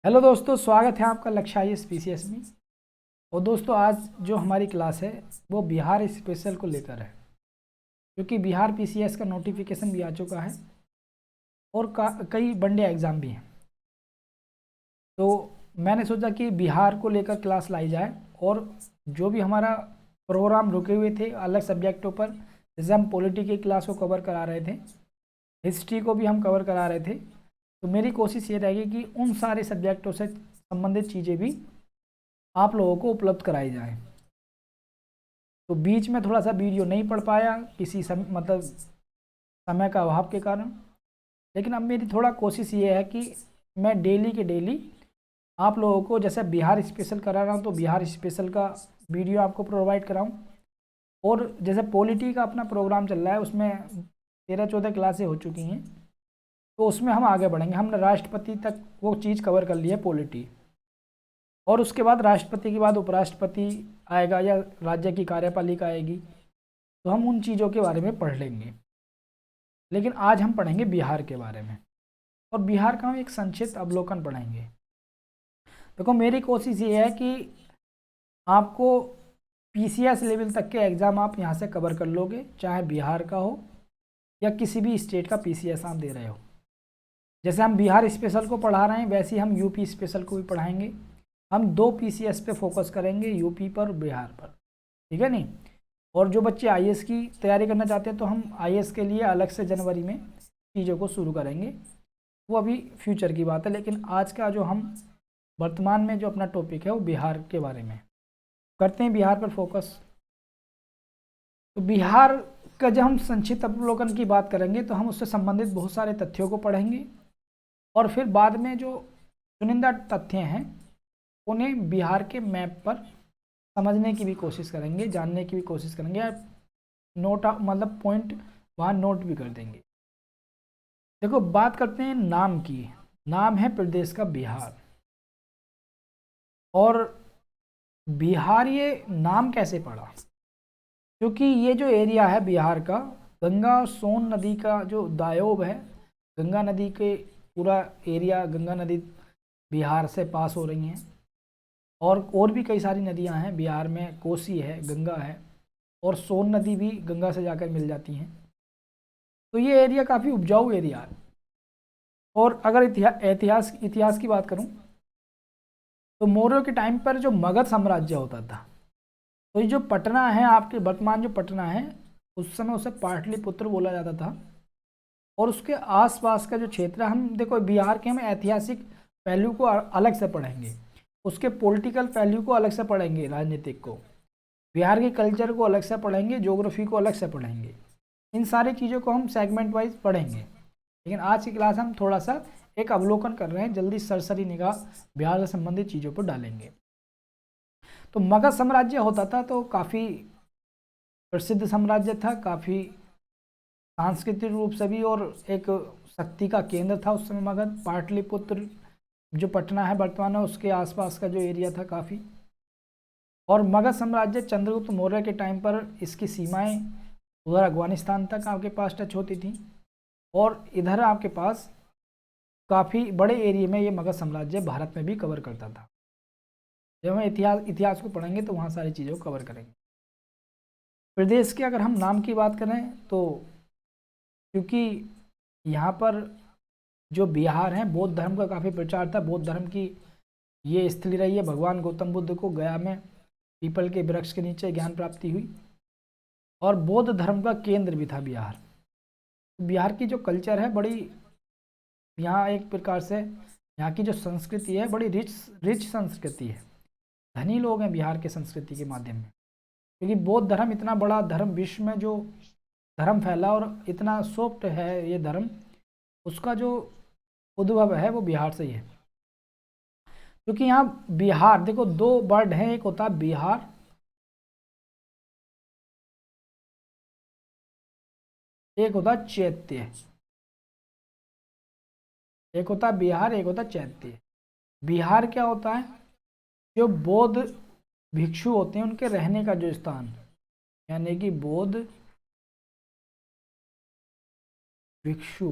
Hello दोस्तों, स्वागत है आपका लक्ष्य आईएएस पीसीएस में। और दोस्तों, आज जो हमारी क्लास है वो बिहार स्पेशल को लेकर है, क्योंकि बिहार पीसीएस का नोटिफिकेशन भी आ चुका है और कई वनडे एग्ज़ाम भी हैं। तो मैंने सोचा कि बिहार को लेकर क्लास लाई जाए, और जो भी हमारा प्रोग्राम रुके हुए थे अलग सब्जेक्टों पर, जैसे हम पॉलिटी की क्लास को कवर करा रहे थे, हिस्ट्री को भी हम कवर करा रहे थे, तो मेरी कोशिश ये रहेगी कि उन सारे सब्जेक्टों से संबंधित चीज़ें भी आप लोगों को उपलब्ध कराई जाए। तो बीच में थोड़ा सा वीडियो नहीं पढ़ पाया, किसी मतलब समय का अभाव के कारण। लेकिन अब मेरी थोड़ा कोशिश ये है कि मैं डेली के डेली आप लोगों को, जैसे बिहार स्पेशल करा रहा हूँ तो बिहार स्पेशल का वीडियो आपको प्रोवाइड कराऊँ। और जैसे पॉलिटी का अपना प्रोग्राम चल रहा है, उसमें 13-14 क्लासें हो चुकी हैं, तो उसमें हम आगे बढ़ेंगे। हमने राष्ट्रपति तक वो चीज़ कवर कर ली है, पॉलिटी। और उसके बाद राष्ट्रपति के बाद उपराष्ट्रपति आएगा या राज्य की कार्यपालिका आएगी, तो हम उन चीज़ों के बारे में पढ़ लेंगे। लेकिन आज हम पढ़ेंगे बिहार के बारे में, और बिहार का हम एक संक्षिप्त अवलोकन पढ़ेंगे। देखो, मेरी कोशिश ये है कि आपको पीसीएस लेवल तक के एग्ज़ाम आप यहाँ से कवर कर लोगे, चाहे बिहार का हो या किसी भी स्टेट का पीसीएस आप दे रहे हो। जैसे हम बिहार स्पेशल को पढ़ा रहे हैं, वैसे ही हम यूपी स्पेशल को भी पढ़ाएंगे। हम दो पीसीएस पे फोकस करेंगे, यूपी पर और बिहार पर। ठीक है नहीं? और जो बच्चे आईएएस की तैयारी करना चाहते हैं, तो हम आईएएस के लिए अलग से जनवरी में चीज़ों को शुरू करेंगे। वो अभी फ्यूचर की बात है, लेकिन आज का जो हम वर्तमान में जो अपना टॉपिक है वो बिहार के बारे में करते हैं, बिहार पर फोकस। तो बिहार का जब हम संक्षिप्त अवलोकन की बात करेंगे, तो हम उससे संबंधित बहुत सारे तथ्यों को पढ़ेंगे, और फिर बाद में जो चुनिंदा तथ्य हैं उन्हें बिहार के मैप पर समझने की भी कोशिश करेंगे, जानने की भी कोशिश करेंगे, या नोट मतलब पॉइंट वहाँ नोट भी कर देंगे। देखो, बात करते हैं नाम की। नाम है प्रदेश का बिहार। और बिहार ये नाम कैसे पड़ा? क्योंकि ये जो एरिया है बिहार का, गंगा और सोन नदी का जो दायोब है, गंगा नदी के पूरा एरिया, गंगा नदी बिहार से पास हो रही हैं। और भी कई सारी नदियां हैं बिहार में, कोसी है, गंगा है, और सोन नदी भी गंगा से जाकर मिल जाती हैं। तो ये एरिया काफ़ी उपजाऊ एरिया है। और अगर इतिहास इतिहास की बात करूं, तो मौर्यों के टाइम पर जो मगध साम्राज्य होता था, तो ये जो पटना है, आपके वर्तमान जो पटना है, उस समय उसे पाटलिपुत्र बोला जाता था। और उसके आसपास का जो क्षेत्र है, हम देखो बिहार के हम ऐतिहासिक पहलू को अलग से पढ़ेंगे, उसके पॉलिटिकल पहलू को अलग से पढ़ेंगे, राजनीतिक को, बिहार के कल्चर को अलग से पढ़ेंगे, ज्योग्राफी को अलग से पढ़ेंगे। इन सारी चीज़ों को हम सेगमेंट वाइज पढ़ेंगे। लेकिन आज की क्लास हम थोड़ा सा एक अवलोकन कर रहे हैं, जल्दी सरसरी निगाह बिहार से संबंधित चीज़ों पर डालेंगे। तो मगध साम्राज्य होता था, तो काफ़ी प्रसिद्ध साम्राज्य था, काफ़ी सांस्कृतिक रूप से भी, और एक शक्ति का केंद्र था उस समय मगध। पाटलिपुत्र जो पटना है वर्तमान में, उसके आसपास का जो एरिया था काफ़ी। और मगध साम्राज्य चंद्रगुप्त मौर्य के टाइम पर इसकी सीमाएं उधर अफगानिस्तान तक आपके पास टच होती थी, और इधर आपके पास काफ़ी बड़े एरिया में ये मगध साम्राज्य भारत में भी कवर करता था। जब हम इतिहास इतिहास को पढ़ेंगे तो वहाँ सारी चीज़ों को कवर करेंगे। प्रदेश के अगर हम नाम की बात करें, तो क्योंकि यहाँ पर जो बिहार है, बौद्ध धर्म का काफ़ी प्रचार था, बौद्ध धर्म की ये स्थली रही है। भगवान गौतम बुद्ध को गया में पीपल के वृक्ष के नीचे ज्ञान प्राप्ति हुई, और बौद्ध धर्म का केंद्र भी था बिहार। बिहार की जो कल्चर है, बड़ी यहाँ एक प्रकार से यहाँ की जो संस्कृति है, बड़ी रिच रिच संस्कृति है। धनी लोग हैं बिहार के संस्कृति के माध्यम में, क्योंकि बौद्ध धर्म इतना बड़ा धर्म, विश्व में जो धर्म फैला और इतना सॉफ्ट है ये धर्म, उसका जो उद्भव है वो बिहार से ही है। क्योंकि यहाँ बिहार, देखो, दो वर्ड हैं, एक होता है बिहार, एक होता है चैत्य। एक होता है बिहार, एक होता है चैत्य। बिहार क्या होता है? जो बौद्ध भिक्षु होते हैं उनके रहने का जो स्थान, यानी कि बौद्ध भिक्षु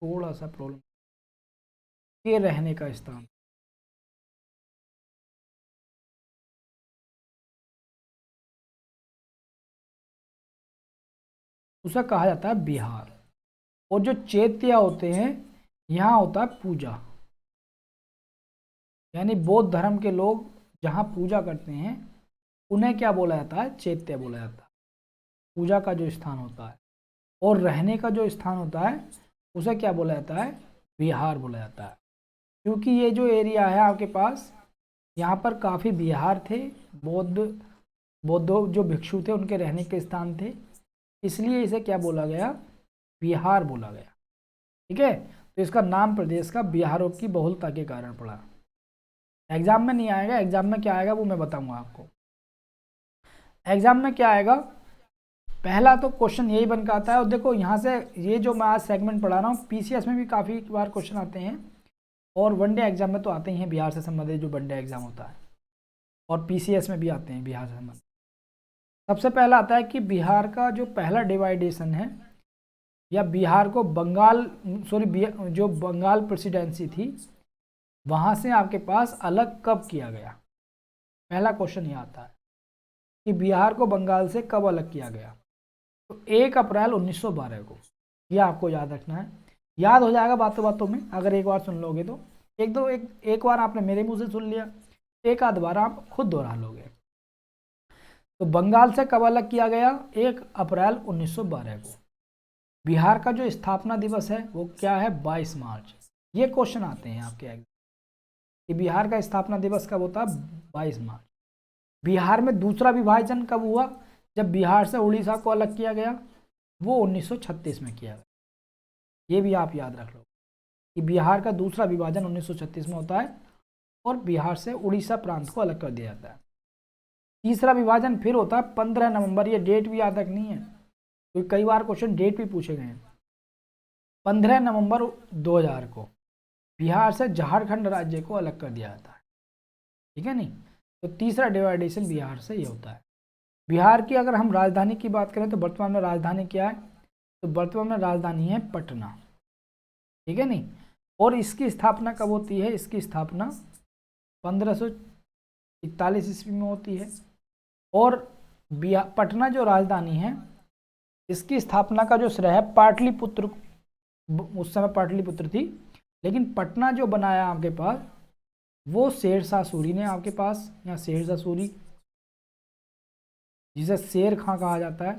थोड़ा सा प्रॉब्लम, के रहने का स्थान, उसे कहा जाता है बिहार। और जो चैत्य होते हैं, यहाँ होता है पूजा, यानी बौद्ध धर्म के लोग जहाँ पूजा करते हैं उन्हें क्या बोला जाता है, चैत्य बोला जाता है, पूजा का जो स्थान होता है। और रहने का जो स्थान होता है उसे क्या बोला जाता है, विहार बोला जाता है। क्योंकि ये जो एरिया है आपके पास, यहाँ पर काफ़ी विहार थे, बौद्ध जो भिक्षु थे उनके रहने के स्थान थे, इसलिए इसे क्या बोला गया, बिहार बोला गया। ठीक है, तो इसका नाम प्रदेश का बिहारों की बहुलता के कारण पड़ा। एग्जाम में नहीं आएगा, एग्जाम में क्या आएगा वो मैं बताऊंगा आपको। एग्जाम में क्या आएगा, पहला तो क्वेश्चन यही बन के आता है। और देखो यहाँ से ये जो मैं आज सेगमेंट पढ़ा रहा हूँ, पीसीएस में भी काफ़ी बार क्वेश्चन आते हैं और वनडे एग्जाम में तो आते ही हैं, बिहार से संबंधित जो वनडे एग्जाम होता है, और पीसीएस में भी आते हैं बिहार से संबंधित। सबसे पहला आता है कि बिहार का जो पहला डिवाइडेशन है, या बिहार को बंगाल, जो बंगाल प्रेसिडेंसी थी वहाँ से आपके पास अलग कब किया गया। पहला क्वेश्चन ये आता है कि बिहार को बंगाल से कब अलग किया गया। तो 1 अप्रैल 1912 को, यह आपको याद रखना है। याद हो जाएगा बातों बातों में, अगर एक बार सुन लोगे तो। एक बार आपने मेरे मुंह से सुन लिया, एक आध बार आप खुद दोहरा लोगे। तो बंगाल से कब अलग किया गया, 1 अप्रैल 1912 को। बिहार का जो स्थापना दिवस है वो क्या है, 22 मार्च। ये क्वेश्चन आते हैं आपके एग्जाम कि बिहार का स्थापना दिवस कब होता है, 22 मार्च। बिहार में दूसरा विभाजन कब हुआ, जब बिहार से उड़ीसा को अलग किया गया, वो 1936 में किया गया। ये भी आप याद रख लो कि बिहार का दूसरा विभाजन 1936 में होता है और बिहार से उड़ीसा प्रांत को अलग कर दिया जाता है। तीसरा विभाजन फिर होता है 15 नवंबर, ये डेट भी याद रखनी है क्योंकि कई बार क्वेश्चन डेट भी पूछे गए हैं। 15 नवंबर 2000 को बिहार से झारखंड राज्य को अलग कर दिया जाता है। ठीक है नहीं, तो तीसरा डिवाइडेशन बिहार से ये होता है। बिहार की अगर हम राजधानी की बात करें तो वर्तमान में राजधानी क्या है, तो वर्तमान में राजधानी है पटना। ठीक है नहीं, और इसकी स्थापना कब होती है, इसकी स्थापना 1541 ईस्वी में होती है। और पटना जो राजधानी है, इसकी स्थापना का जो श्रेय है पाटलिपुत्र, उस समय पाटलिपुत्र थी, लेकिन पटना जो बनाया आपके पास वो शेरशाह सूरी ने आपके पास, या शेरशाह सूरी, जिसे शेर खां कहा जाता है,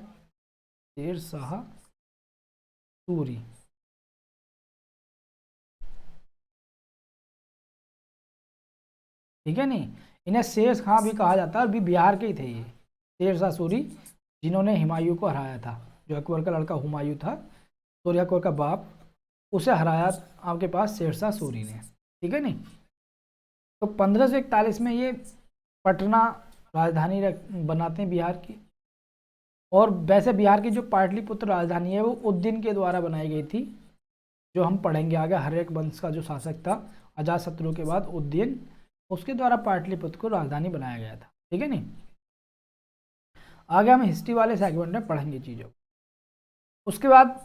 शेरशाह सूरी। ठीक है नहीं, इन्हें शेर खां भी कहा जाता है, और भी बिहार के ही थे ये शेरशाह सूरी, जिन्होंने हुमायूं को हराया था। जो अकबर का लड़का हुमायूं था, सूर्य अकबर का बाप, उसे हराया आपके पास शेरशाह सूरी ने। ठीक है नहीं, तो 1541 में ये पटना राजधानी बनाते हैं बिहार की। और वैसे बिहार की जो पाटलिपुत्र राजधानी है वो उद्दीन के द्वारा बनाई गई थी, जो हम पढ़ेंगे आगे। हर्यक वंश का जो शासक था अजातशत्रु के बाद उद्दीन, उसके द्वारा पाटलिपुत्र को राजधानी बनाया गया था। ठीक है नहीं, आगे हम हिस्ट्री वाले सेगमेंट में पढ़ेंगे चीज़ों। उसके बाद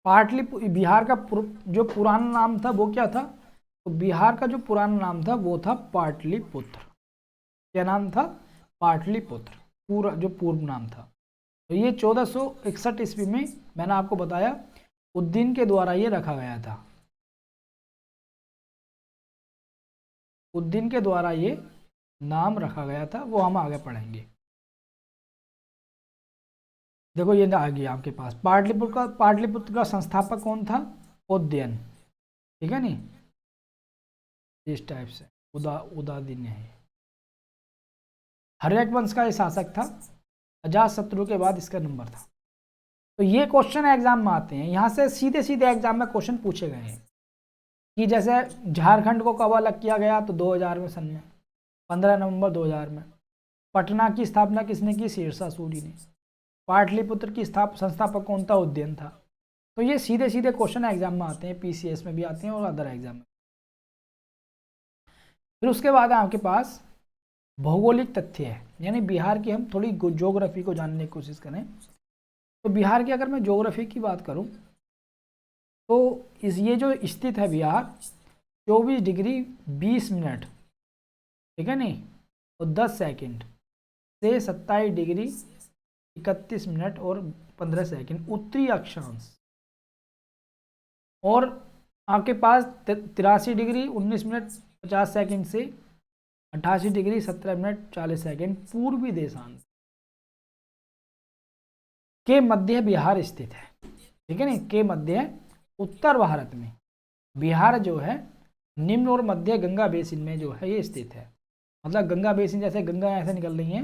बिहार का जो पुराना नाम था वो क्या था, तो बिहार का जो पुराना नाम था वो था पाटलिपुत्र। क्या नाम था, पाटलिपुत्र, पूरा जो पूर्व नाम था। तो ये 1461 ईस्वी में मैंने आपको बताया उद्दीन के द्वारा ये रखा गया था। उद्दीन के द्वारा ये नाम रखा गया था, वो हम आगे पढ़ेंगे। देखो ये आ गया आपके पास पाटलिपुत्र का संस्थापक कौन था, उदयन। ठीक है नहीं, इस टाइप से उदादीन है। हर्यक वंश का ये शासक था, अजातशत्रु के बाद इसका नंबर था। तो ये क्वेश्चन एग्जाम में आते हैं, यहाँ से सीधे सीधे एग्जाम में क्वेश्चन पूछे गए हैं कि जैसे झारखंड को कब अलग किया गया, तो 2000 में, सन में 15 नवंबर 2000 में। पटना की स्थापना किसने की, शेरशाह सूरी ने। पाटलिपुत्र की संस्थापक कौन था, उदयन था। तो ये सीधे सीधे क्वेश्चन एग्जाम में आते हैं, पीसीएस में भी आते हैं और अदर एग्जाम में। फिर उसके बाद आपके पास भौगोलिक तथ्य है, यानी बिहार की हम थोड़ी ज्योग्राफी को जानने की कोशिश करें। तो बिहार की अगर मैं ज्योग्राफी की बात करूं तो इस ये जो स्थित है बिहार 24 डिग्री 20 मिनट, ठीक है नहीं, और 10 सेकंड से 27 डिग्री 31 मिनट और 15 सेकंड उत्तरी अक्षांश, और आपके पास 83 डिग्री 19 मिनट 50 सेकंड से 88 डिग्री 17 मिनट 40 सेकंड पूर्वी देशांत के मध्य बिहार स्थित है, ठीक है नहीं, के मध्य उत्तर भारत में बिहार जो है निम्न और मध्य गंगा बेसिन में जो है ये स्थित है। मतलब गंगा बेसिन, जैसे गंगा ऐसे निकल रही है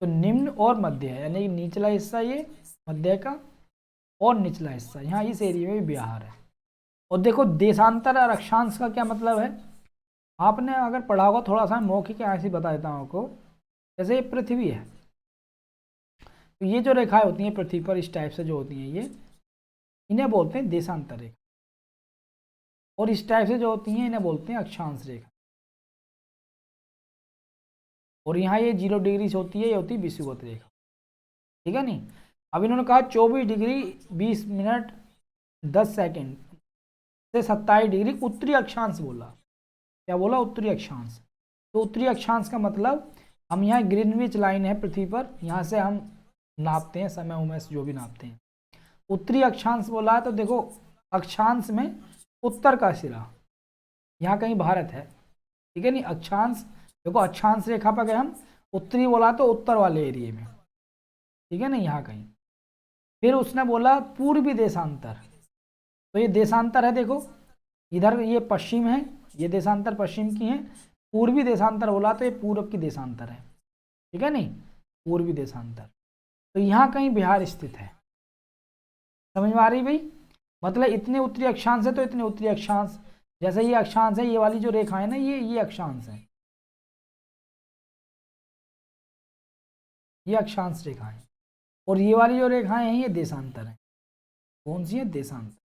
तो निम्न और मध्य है, यानी निचला हिस्सा ये मध्य का और निचला हिस्सा यहाँ इस एरिया में भी बिहार है। और देखो देशांतर और अक्षांश का क्या मतलब है, आपने अगर पढ़ा होगा थोड़ा सा, मौखिक ऐसे बता देता हूँ आपको। जैसे ये पृथ्वी है, तो ये जो रेखाएं होती हैं पृथ्वी पर इस टाइप से जो होती हैं ये, इन्हें बोलते हैं देशांतर रेखा, और इस टाइप से जो होती हैं इन्हें बोलते हैं अक्षांश रेखा। और यहाँ ये 0 डिग्री से होती है, ये होती है विषुवत रेखा, ठीक है नहीं। अब इन्होंने कहा 24 डिग्री 20 मिनट 10 सेकंड से 27 डिग्री उत्तरी अक्षांश बोला। क्या बोला? उत्तरी अक्षांश। तो उत्तरी अक्षांश का मतलब हम यहाँ ग्रीनविच लाइन है पृथ्वी पर, यहाँ से हम नापते हैं समय उमय जो भी नापते हैं। उत्तरी अक्षांश बोला है तो देखो अक्षांश में उत्तर का सिरा यहाँ कहीं भारत है, ठीक है नहीं। अक्षांश देखो, अक्षांश रेखा पर गए हम, उत्तरी बोला तो उत्तर वाले एरिए में, ठीक है ना, यहाँ कहीं। फिर उसने बोला पूर्वी देशांतर, तो ये देशांतर है, देखो इधर ये पश्चिम है, ये देशांतर पश्चिम की है। पूर्वी देशांतर बोला तो ये पूर्व की देशांतर है, ठीक है नहीं, पूर्वी देशांतर। तो यहाँ कहीं बिहार स्थित है। समझ में आ रही भाई? मतलब इतने उत्तरी अक्षांश है तो इतने उत्तरी अक्षांश, जैसे ये अक्षांश है, ये वाली जो रेखा है ना, ये अक्षांश है, ये अक्षांश रेखाएं, और ये वाली जो रेखाएं हैं ये देशांतर है। कौन सी है? देशांतर।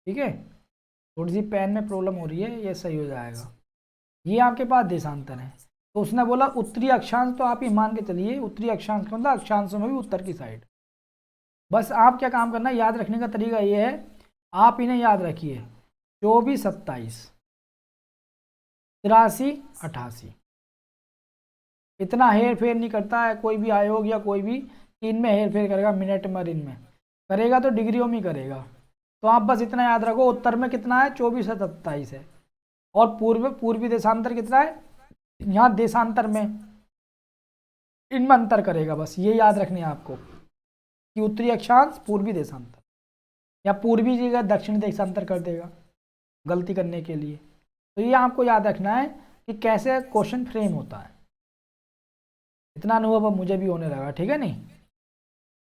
ठीक है, थोड़ी सी पेन में प्रॉब्लम हो रही है, ये सही हो जाएगा। ये आपके पास देशांतर है। तो उसने बोला उत्तरी अक्षांश, तो आप ये मान के चलिए उत्तरी अक्षांश का मतलब अक्षांशों में भी उत्तर की साइड। बस आप क्या काम करना, याद रखने का तरीका ये है, आप इन्हें याद रखिए 24 27 83 88। इतना हेर फेर नहीं करता है कोई भी आयोग या कोई भी, इनमें हेर फेर करेगा मिनट में, इनमें करेगा तो डिग्रियों में करेगा। तो आप बस इतना याद रखो, उत्तर में कितना है? 24 से 27 है। और पूर्वी देशांतर कितना है? यहाँ देशांतर में, इनमें अंतर करेगा, बस ये याद रखने आपको कि उत्तरी अक्षांश पूर्वी देशांतर, या पूर्वी जगह दक्षिण देशांतर कर देगा गलती करने के लिए। तो ये आपको याद रखना है कि कैसे क्वेश्चन फ्रेम होता है। इतना अनुभव अब मुझे भी होने लगा, ठीक है नहीं।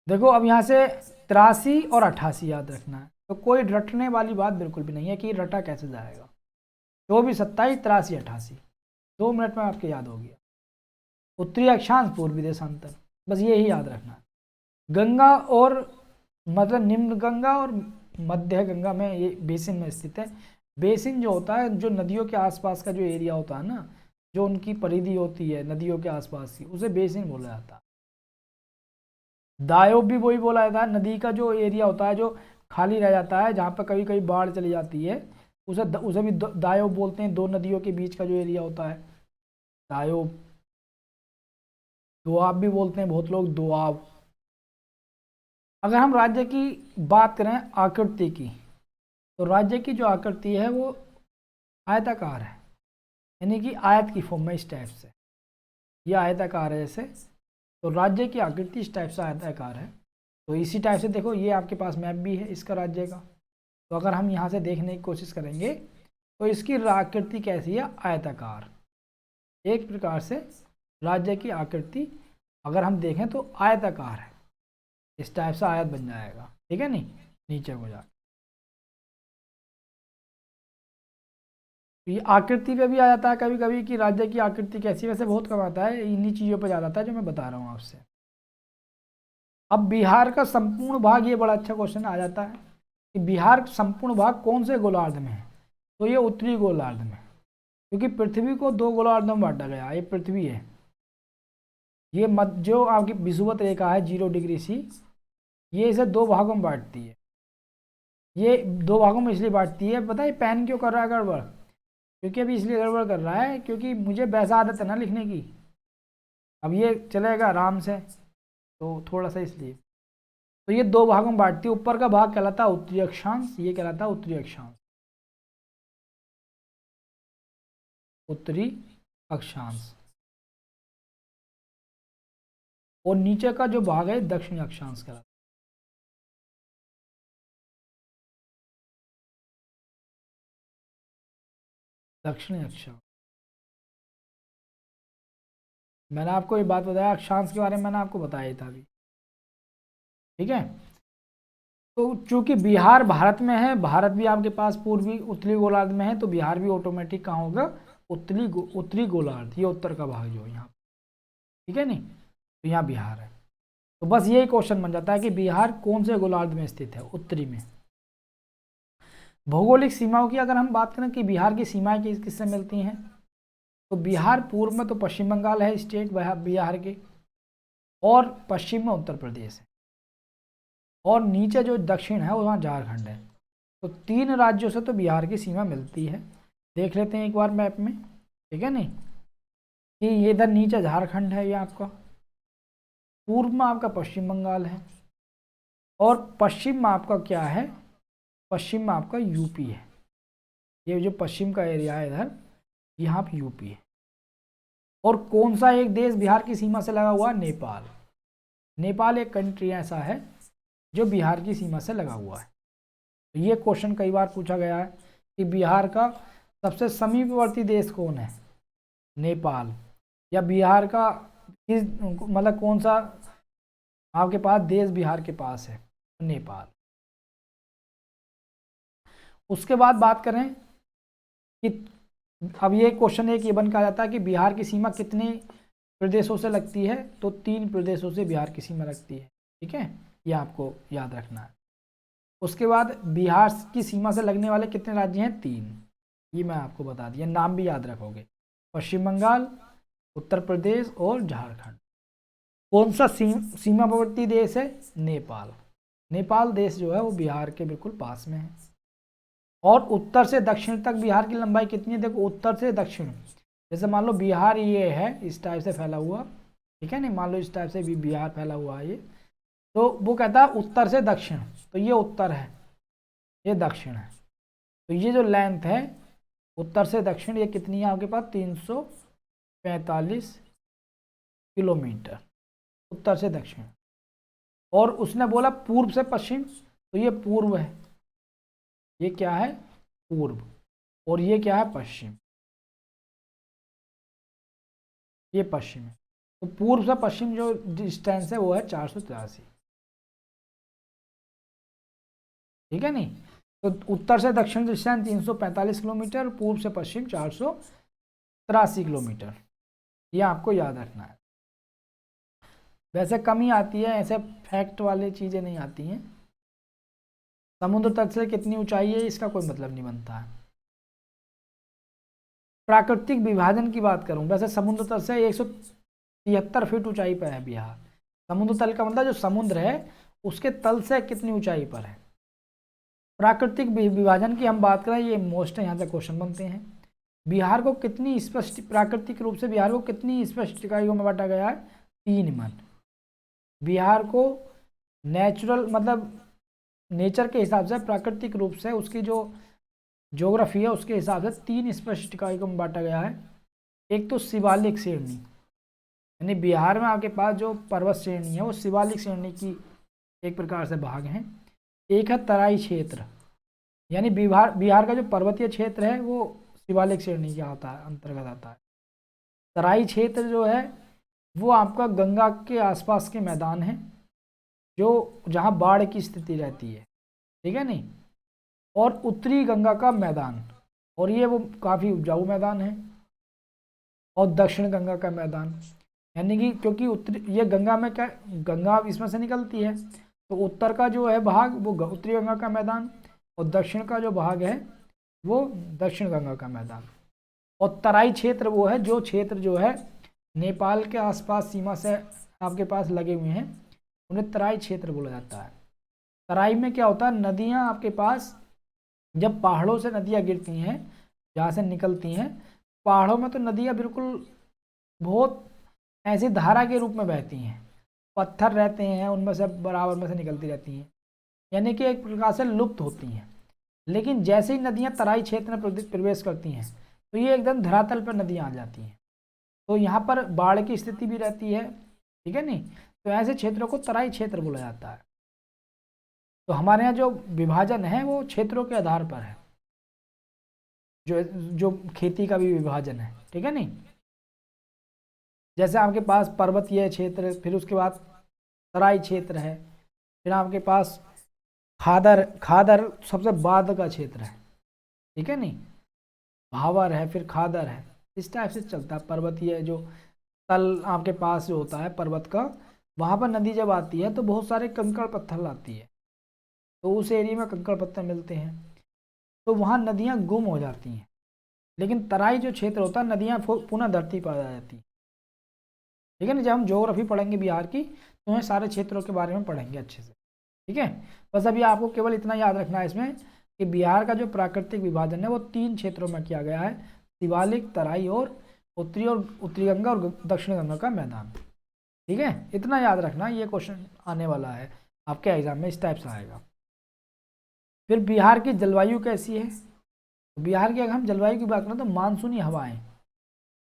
देखो अब यहाँ से 83 और 88 याद रखना है, तो कोई रटने वाली बात बिल्कुल भी नहीं है कि रटा कैसे जाएगा। 24 27 83 88 2 मिनट में आपके याद हो गया। उत्तरी अक्षांश पूर्वी देशांतर, बस ये ही याद रखना है। गंगा और मतलब निम्न गंगा और मध्य गंगा में ये बेसिन में स्थित है। बेसिन जो होता है, जो नदियों के आसपास का जो एरिया होता है ना, जो उनकी परिधि होती है नदियों के आसपास की, उसे बेसिन बोला जाता है। दायोब भी वही बोला जाता है, नदी का जो एरिया होता है जो खाली रह जाता है, जहाँ पर कभी कभी बाढ़ चली जाती है, उसे भी दायोब बोलते हैं। दो नदियों के बीच का जो एरिया होता है दायोब। दोआब भी बोलते हैं बहुत लोग, दोआब। अगर हम राज्य की बात करें आकृति की, तो राज्य की जो आकृति है वो आयताकार है, यानी कि आयत की फॉर्म में इस टाइप से, ये आयताकार है जैसे। तो राज्य की आकृति इस टाइप से आयताकार है। तो इसी टाइप से देखो ये आपके पास मैप भी है इसका राज्य का। तो अगर हम यहाँ से देखने की कोशिश करेंगे तो इसकी आकृति कैसी है? आयताकार। एक प्रकार से राज्य की आकृति अगर हम देखें तो आयताकार है, इस टाइप से आयत बन जाएगा, ठीक है नहीं, नीचे को जा। ये आकृति पे भी आ जाता है कभी कभी कि राज्य की आकृति कैसी, वैसे बहुत कम आता है, इन्हीं चीज़ों पे ज़्यादा आता है जो मैं बता रहा हूँ आपसे। अब बिहार का संपूर्ण भाग, ये बड़ा अच्छा क्वेश्चन आ जाता है कि बिहार संपूर्ण भाग कौन से गोलार्ध में है? तो ये उत्तरी गोलार्ध में, क्योंकि पृथ्वी को 2 गोलार्धों में बांटा गया। ये पृथ्वी है, ये जो आपकी विषुवत रेखा है 0°C, ये इसे दो भागों में बांटती है। ये दो भागों में इसलिए बांटती है, पता है पेन क्यों कर रहा है गड़बड़? क्योंकि अभी इसलिए गड़बड़ कर रहा है क्योंकि मुझे वैसा आदत है ना लिखने की। अब ये चलेगा आराम से, तो थोड़ा सा इसलिए। तो ये दो भागों में बांटती है। ऊपर का भाग कहलाता है उत्तरी अक्षांश, ये कहलाता है उत्तरी अक्षांश, उत्तरी अक्षांश। और नीचे का जो भाग है दक्षिणी अक्षांश कहलाता है, दक्षिणी अक्षांश। मैंने आपको ये बात बताया अक्षांश के बारे में, मैंने आपको बताया था अभी, ठीक है। तो चूंकि बिहार भारत में है, भारत भी आपके पास पूर्वी उत्तरी गोलार्ध में है, तो बिहार भी ऑटोमेटिक कहाँ होगा? उत्तरी गोलार्ध, ये उत्तर का भाग जो है यहाँ, ठीक है नहीं, तो यहाँ बिहार है। तो बस यही क्वेश्चन बन जाता है कि बिहार कौन से गोलार्ध में स्थित है? उत्तरी में। भौगोलिक सीमाओं की अगर हम बात करें कि बिहार की सीमाएं किससे मिलती हैं, तो बिहार पूर्व में तो पश्चिम बंगाल है स्टेट बिहार के, और पश्चिम में उत्तर प्रदेश है, और नीचे जो दक्षिण है वहाँ झारखंड है। तो 3 राज्यों से तो बिहार की सीमा मिलती है। देख लेते हैं एक बार मैप में, ठीक है नहीं, कि ये इधर नीचे झारखंड है, ये आपका पूर्व में आपका पश्चिम बंगाल है, और पश्चिम में आपका क्या है? पश्चिम में आपका यूपी है। ये जो पश्चिम का एरिया है इधर, यहाँ पे यूपी है। और कौन सा एक देश बिहार की सीमा से लगा हुआ? नेपाल। नेपाल एक कंट्री ऐसा है जो बिहार की सीमा से लगा हुआ है। तो ये क्वेश्चन कई बार पूछा गया है कि बिहार का सबसे समीपवर्ती देश कौन है? नेपाल। या बिहार का किस मतलब कौन सा आपके पास देश बिहार के पास है? नेपाल। उसके बाद बात करें कि अब ये क्वेश्चन एक ये बन के आ जाता है कि बिहार की सीमा कितने प्रदेशों से लगती है? तो 3 प्रदेशों से बिहार की सीमा लगती है, ठीक है, ये आपको याद रखना है। उसके बाद बिहार की सीमा से लगने वाले कितने राज्य हैं? 3, ये मैं आपको बता दिया, नाम भी याद रखोगे, पश्चिम बंगाल, उत्तर प्रदेश और झारखंड। कौन सा सीमावर्ती देश है? नेपाल। नेपाल देश जो है वो बिहार के बिल्कुल पास में है। और उत्तर से दक्षिण तक बिहार की लंबाई कितनी है? देखो उत्तर से दक्षिण, जैसे मान लो बिहार ये है इस टाइप से फैला हुआ, ठीक है नहीं, मान लो इस टाइप से भी बिहार फैला हुआ है ये, तो वो कहता है उत्तर से दक्षिण, तो ये उत्तर है, ये दक्षिण है। तो ये जो लेंथ है उत्तर से दक्षिण, ये कितनी है आपके पास? 345 किलोमीटर, उत्तर से दक्षिण। और उसने बोला पूर्व से पश्चिम, तो ये पूर्व है, ये क्या है? पूर्व। और ये क्या है? पश्चिम, ये पश्चिम है। तो पूर्व से पश्चिम जो डिस्टेंस है वो है 483, ठीक है नहीं। तो उत्तर से दक्षिण डिस्टेंस 345 किलोमीटर, पूर्व से पश्चिम 483 किलोमीटर, ये आपको याद रखना है। वैसे कम ही आती है, ऐसे फैक्ट वाले चीज़ें नहीं आती हैं। समुद्र तट से कितनी ऊंचाई है इसका कोई मतलब नहीं बनता है। प्राकृतिक विभाजन की बात करूं, वैसे समुद्र तल से 173 फीट ऊंचाई पर है बिहार। समुद्र तल का मतलब जो समुद्र है उसके तल से कितनी ऊंचाई पर है। प्राकृतिक विभाजन की हम बात करें, ये मोस्ट यहाँ से क्वेश्चन बनते हैं। बिहार को कितनी स्पष्ट प्राकृतिक रूप से बिहार को कितनी स्पष्ट इकाइयों में बांटा गया है? 3 मन। बिहार को नेचुरल मतलब नेचर के हिसाब से, प्राकृतिक रूप से उसकी जो ज्योग्राफी है उसके हिसाब से 3 स्पष्ट इकाइयों में बांटा गया है। एक तो शिवालिक श्रेणी, यानी बिहार में आपके पास जो पर्वत श्रेणी है वो शिवालिक श्रेणी की एक प्रकार से भाग हैं। एक है तराई क्षेत्र, यानी बिहार का जो पर्वतीय क्षेत्र है वो शिवालिक श्रेणी का आता है, अंतर्गत आता है। तराई क्षेत्र जो है वो आपका गंगा के आसपास के मैदान हैं, जो जहाँ बाढ़ की स्थिति रहती है, ठीक है नहीं। और उत्तरी गंगा का मैदान, और ये वो काफ़ी उपजाऊ मैदान है। और दक्षिण गंगा का मैदान, यानी कि क्योंकि उत्तरी ये गंगा में क्या, गंगा इसमें से निकलती है, तो उत्तर का जो है भाग वो उत्तरी गंगा का मैदान, और दक्षिण का जो भाग है वो दक्षिण गंगा का मैदान। और तराई क्षेत्र वो है जो क्षेत्र जो है नेपाल के आसपास सीमा से आपके पास लगे हुए हैं, उन्हें तराई क्षेत्र बोला जाता है। तराई में क्या होता है, नदियाँ आपके पास जब पहाड़ों से नदियाँ गिरती हैं, जहाँ से निकलती हैं, पहाड़ों में तो नदियाँ बिल्कुल बहुत ऐसी धारा के रूप में बहती हैं, पत्थर रहते हैं उनमें से बराबर में से निकलती रहती हैं, यानी कि एक प्रकार से लुप्त होती हैं। लेकिन जैसे ही नदियाँ तराई क्षेत्र में प्रवेश करती हैं तो ये एकदम धरातल पर नदियाँ आ जाती हैं, तो यहाँ पर बाढ़ की स्थिति भी रहती है, ठीक है नहीं। तो ऐसे क्षेत्रों को तराई क्षेत्र बोला जाता है। तो हमारे यहाँ जो विभाजन है वो क्षेत्रों के आधार पर है, जो जो खेती का भी विभाजन है, ठीक है नहीं। जैसे आपके पास पर्वतीय क्षेत्र, फिर उसके बाद तराई क्षेत्र है, फिर आपके पास खादर, खादर सबसे बाद का क्षेत्र है, ठीक है नहीं। भावर है, फिर खादर है, इस टाइप से चलता है। पर्वतीय जो तल आपके पास जो होता है पर्वत का, वहाँ पर नदी जब आती है तो बहुत सारे कंकड़ पत्थर लाती है, तो उस एरिया में कंकड़ पत्थर मिलते हैं, तो वहाँ नदियाँ गुम हो जाती हैं। लेकिन तराई जो क्षेत्र होता है, नदियाँ पुनः धरती पर आ जाती हैं, ठीक है ना। जब हम ज्योग्राफी पढ़ेंगे बिहार की तो हमें सारे क्षेत्रों के बारे में पढ़ेंगे अच्छे से, ठीक है। बस अभी आपको केवल इतना याद रखना है इसमें कि बिहार का जो प्राकृतिक विभाजन है वो 3 क्षेत्रों में किया गया है, शिवालिक, तराई और उत्तरी गंगा और दक्षिण गंगा का मैदान, ठीक है। इतना याद रखना, ये क्वेश्चन आने वाला है आपके एग्जाम में, इस टाइप से आएगा। फिर बिहार की जलवायु कैसी है, बिहार की अगर हम जलवायु की बात करें तो मानसूनी हवाएं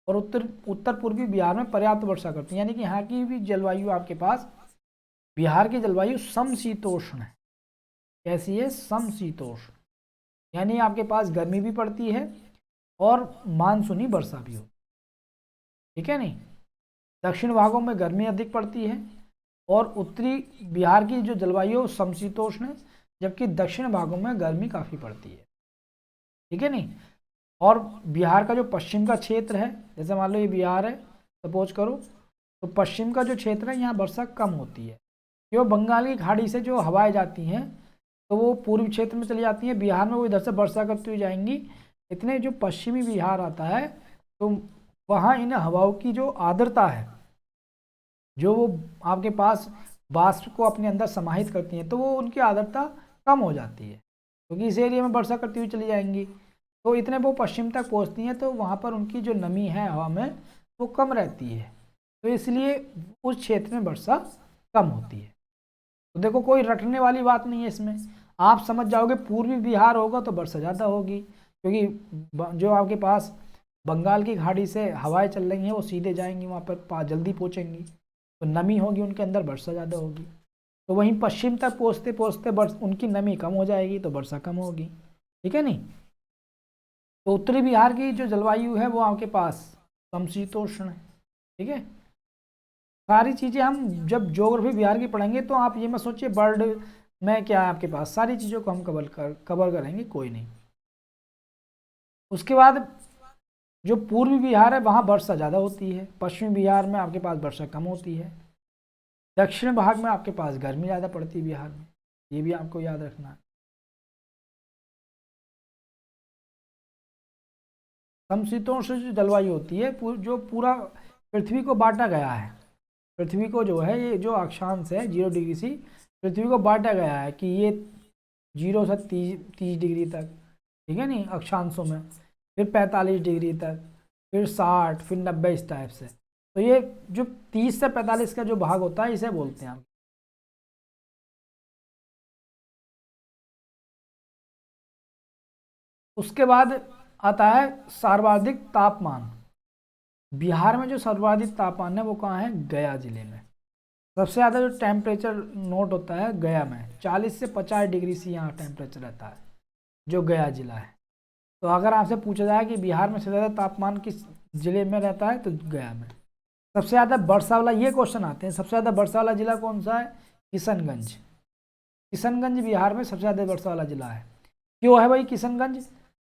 और उत्तर पूर्वी बिहार में पर्याप्त वर्षा करती हैं, यानी कि यहाँ की भी जलवायु आपके पास, बिहार की जलवायु समशीतोष्ण है। कैसी है, समशीतोष्ण, यानी आपके पास गर्मी भी पड़ती है और मानसूनी वर्षा भी हो, ठीक है नहीं। दक्षिण भागों में गर्मी अधिक पड़ती है और उत्तरी बिहार की जो जलवायु समशीतोष्ण है, जबकि दक्षिण भागों में गर्मी काफ़ी पड़ती है, ठीक है नहीं। और बिहार का जो पश्चिम का क्षेत्र है, जैसे मान लो ये बिहार है सपोज करो, तो पश्चिम का जो क्षेत्र है यहाँ वर्षा कम होती है, क्यों, बंगाल की खाड़ी से जो हवाएं जाती हैं तो वो पूर्वी क्षेत्र में चली जाती हैं, बिहार में वो इधर से वर्षा करती हुई जाएंगी। इतने जो पश्चिमी बिहार आता है तो वहाँ इन हवाओं की जो आर्द्रता है, जो वो आपके पास वाष्प को अपने अंदर समाहित करती हैं, तो वो उनकी आर्द्रता कम हो जाती है, क्योंकि इस एरिया में वर्षा करती हुई चली जाएंगी। तो इतने वो पश्चिम तक पहुँचती हैं तो वहाँ पर उनकी जो नमी है हवा में वो कम रहती है, तो इसलिए उस क्षेत्र में वर्षा कम होती है। तो देखो कोई रटने वाली बात नहीं है इसमें, आप समझ जाओगे पूर्वी बिहार होगा तो वर्षा ज़्यादा होगी, क्योंकि जो आपके पास बंगाल की खाड़ी से हवाएं चल रही हैं वो सीधे जाएंगी वहाँ पर, जल्दी पहुँचेंगी, तो नमी होगी उनके अंदर, वर्षा ज़्यादा होगी। तो वहीं पश्चिम तक पहुँचते पहुँचते उनकी नमी कम हो जाएगी तो वर्षा कम होगी, ठीक है नहीं। तो उत्तरी बिहार की जो जलवायु है वो आपके पास समशीतोष्ण है, ठीक है। सारी चीज़ें हम जब ज्योग्राफी बिहार की पढ़ेंगे तो आप ये मत सोचिए बर्ड में क्या है आपके पास, सारी चीज़ों को हम कवर करेंगे, कोई नहीं। उसके बाद जो पूर्वी बिहार है वहाँ वर्षा ज़्यादा होती है, पश्चिमी बिहार में आपके पास वर्षा कम होती है, दक्षिण भाग में आपके पास गर्मी ज़्यादा पड़ती है बिहार में, ये भी आपको याद रखना है। समशीतोष्ण जो जलवायु होती है, जो पूरा पृथ्वी को बांटा गया है, पृथ्वी को जो है ये जो अक्षांश है 0 डिग्री से पृथ्वी को बांटा गया है कि ये 0 से 30 डिग्री तक, ठीक है नहीं, अक्षांशों में, फिर 45 डिग्री तक, फिर 60, फिर 90, इस टाइप से। तो ये जो 30 से 45 का जो भाग होता है इसे बोलते हैं हम। उसके बाद आता है सर्वाधिक तापमान। बिहार में जो सर्वाधिक तापमान है वो कहाँ है, गया जिले में। सबसे ज़्यादा जो टेम्परेचर नोट होता है गया में, 40 से 50 डिग्री से यहाँ टेम्परेचर रहता है, जो गया जिला है। तो अगर आपसे पूछा जाए कि बिहार में सबसे ज़्यादा तापमान किस जिले में रहता है तो गया में। सबसे ज़्यादा वर्षा वाला, ये क्वेश्चन आते हैं, सबसे ज़्यादा वर्षा वाला जिला कौन सा है, किशनगंज। किशनगंज बिहार में सबसे ज़्यादा वर्षा वाला जिला है। क्यों है भाई किशनगंज,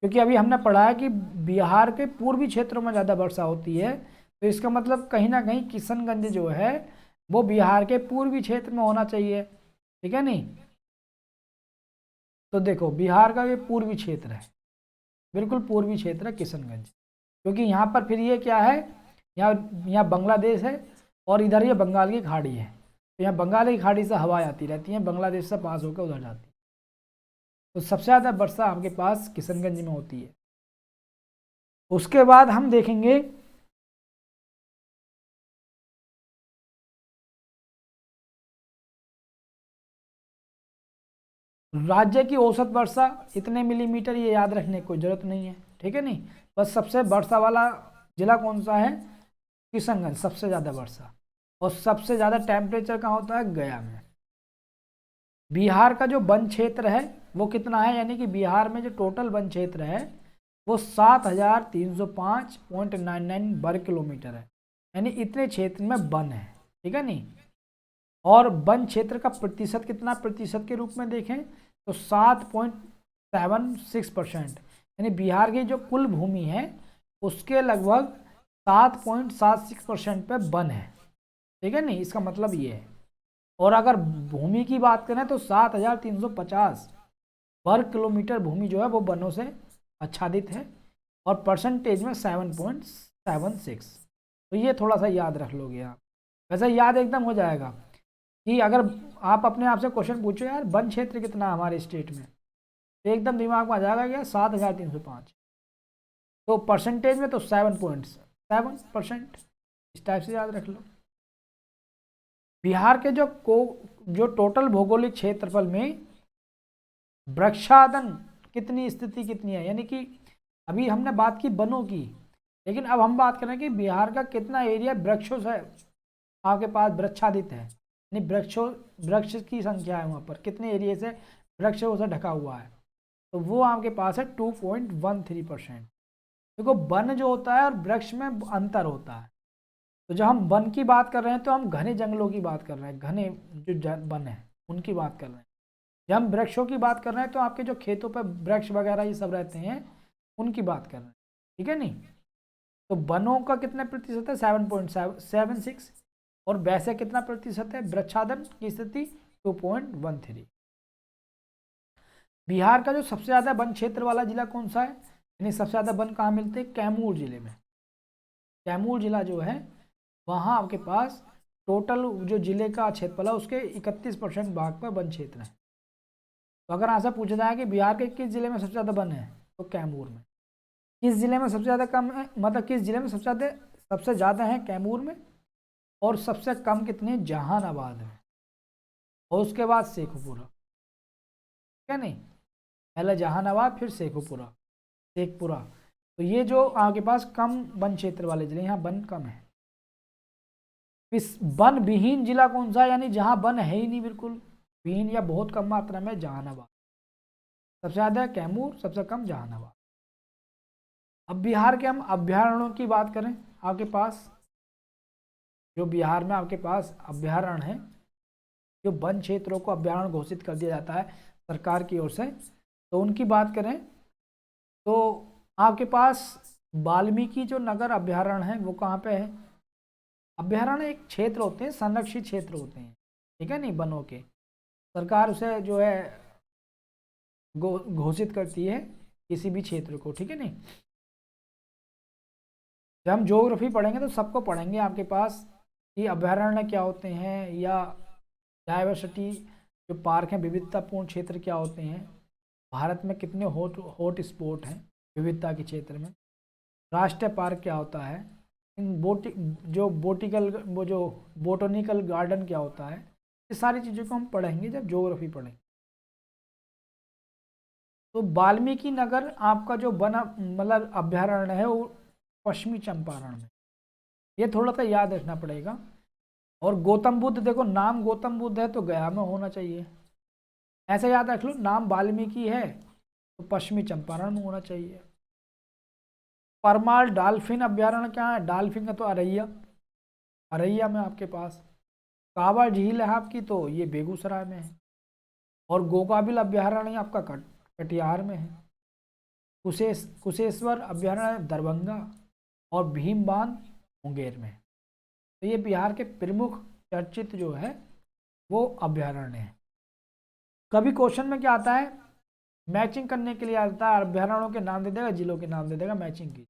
क्योंकि अभी हमने पढ़ा है कि बिहार के पूर्वी क्षेत्रों में ज़्यादा वर्षा होती है, तो इसका मतलब कहीं ना कहीं किशनगंज जो है वो बिहार के पूर्वी क्षेत्र में होना चाहिए, ठीक है नहीं। तो देखो बिहार का ये पूर्वी क्षेत्र है, बिल्कुल पूर्वी क्षेत्र है किशनगंज, क्योंकि यहाँ पर फिर ये क्या है, यहाँ यहाँ बांग्लादेश है और इधर ये बंगाल की खाड़ी है, तो यहाँ बंगाल की खाड़ी से हवा आती रहती है, बांग्लादेश से पास होकर उधर जाती है। तो सबसे ज़्यादा वर्षा आपके पास किशनगंज में होती है। उसके बाद हम देखेंगे राज्य की औसत वर्षा इतने मिलीमीटर, ये याद रखने की कोई जरूरत नहीं है, ठीक है नहीं। बस सबसे वर्षा वाला जिला कौन सा है, किशनगंज, सबसे ज़्यादा वर्षा। और सबसे ज़्यादा टेम्परेचर कहाँ होता है, गया में। बिहार का जो वन क्षेत्र है वो कितना है, यानी कि बिहार में जो टोटल वन क्षेत्र है वो 7305.99 वर्ग किलोमीटर है, यानी इतने क्षेत्र में वन है, ठीक है नहीं। और वन क्षेत्र का प्रतिशत कितना, प्रतिशत के रूप में देखें तो 7.76%, यानी बिहार की जो कुल भूमि है उसके लगभग 7.76% पे वन है, ठीक है नहीं। इसका मतलब ये है। और अगर भूमि की बात करें तो 7350 वर्ग किलोमीटर भूमि जो है वो वनों से आच्छादित है, और परसेंटेज में 7.76। तो ये थोड़ा सा याद रख लोगे आप। वैसे याद एकदम हो जाएगा कि अगर आप अपने आप से क्वेश्चन पूछो यार वन क्षेत्र कितना है हमारे स्टेट में, तो एकदम दिमाग में आ जाएगा क्या, 7305। तो परसेंटेज में तो 7.7%, इस टाइप से याद रख लो। बिहार के जो टोटल भौगोलिक क्षेत्रफल में वृक्षादन कितनी स्थिति कितनी है, यानी कि अभी हमने बात की वनों की, लेकिन अब हम बात करें कि बिहार का कितना एरिया वृक्षों से आपके पास वृक्षादित है, यानी वृक्ष की संख्या है वहाँ पर, कितने एरिया से वृक्षों से ढका हुआ है, तो वो आपके पास है 2.13%। देखो वन जो होता है और वृक्ष में अंतर होता है। तो जब हम वन की बात कर रहे हैं तो हम घने जंगलों की बात कर रहे हैं, घने जो वन है उनकी बात कर रहे हैं। जब हम वृक्षों की बात कर रहे हैं तो आपके जो खेतों पर वृक्ष वगैरह ये सब रहते हैं उनकी बात कर रहे हैं, ठीक है नहीं। तो वनों का कितना प्रतिशत है, 7.76, और वैसे कितना प्रतिशत है वृक्षादन की स्थिति, 2.13। बिहार का जो सबसे ज़्यादा वन क्षेत्र वाला जिला कौन सा है, यानी सबसे ज़्यादा वन कहाँ मिलते हैं, कैमूर जिले में। कैमूर जिला जो है वहाँ आपके पास टोटल जो जिले का क्षेत्रफल है उसके 31% भाग पर वन क्षेत्र है। तो अगर आपसे पूछा जाए कि बिहार के किस जिले में सबसे ज़्यादा वन है, तो कैमूर में। किस जिले में सबसे ज़्यादा कम है, मतलब किस जिले में सबसे ज़्यादा है, कैमूर में। और सबसे कम कितने, जहानाबाद में। और उसके बाद शेखपुरा, ठीक है नहीं, पहले जहानाबाद फिर शेखपुरा। तो ये जो आपके पास कम वन क्षेत्र वाले जिले, यहाँ वन कम है। इस वन विहीन जिला कौन सा है, यानी जहाँ वन है ही नहीं बिल्कुल, विहीन या बहुत कम मात्रा में, जहानाबाद। सबसे ज़्यादा कैमूर, सबसे कम जहानाबाद। अब बिहार के हम अभ्यारण्यों की बात करें, आपके पास जो बिहार में आपके पास अभ्यारण्य है, जो वन क्षेत्रों को अभ्यारण्य घोषित कर दिया जाता है सरकार की ओर से, तो उनकी बात करें तो आपके पास वाल्मीकि जो नगर अभ्यारण्य है वो कहाँ पे है। अभ्यारण्य एक क्षेत्र होते हैं, संरक्षित क्षेत्र होते हैं, ठीक है नहीं, वनों के। सरकार उसे जो है घोषित करती है किसी भी क्षेत्र को, ठीक है नहीं। जब हम ज्योग्राफी पढ़ेंगे तो सबको पढ़ेंगे आपके पास कि अभ्यारण्य क्या होते हैं, या डायवर्सिटी जो पार्क हैं, विविधतापूर्ण क्षेत्र क्या होते हैं, भारत में कितने हॉट स्पॉट हैं विविधता के क्षेत्र में, राष्ट्रीय पार्क क्या होता है, इन बोटोनिकल गार्डन क्या होता है, ये सारी चीज़ों को हम पढ़ेंगे जब ज्योग्राफी पढ़ेंगे। तो वाल्मीकि नगर आपका जो वन मतलब अभ्यारण्य है वो पश्चिमी चंपारण में, ये थोड़ा सा याद रखना पड़ेगा। और गौतम बुद्ध, देखो नाम गौतम बुद्ध है तो गया में होना चाहिए, ऐसा याद रख लो। नाम वाल्मीकि है तो पश्चिमी चंपारण में होना चाहिए। परमाल डॉल्फिन अभ्यारण्य क्या है, डॉल्फिन का तो अरैया में आपके पास। कांवड़ झील है आपकी तो ये बेगूसराय में है। और गोगाबिल अभ्यारण्य आपका कटिहार में है। कुशेश्वर अभ्यारण्य दरभंगा, और भीमबांध मुंगेर में है। तो ये बिहार के प्रमुख चर्चित जो है वो अभ्यारण्य है। कभी क्वेश्चन में क्या आता है, मैचिंग करने के लिए आता है, अभ्यारण्यों के नाम दे देगा, जिलों के नाम दे देगा, मैचिंग की।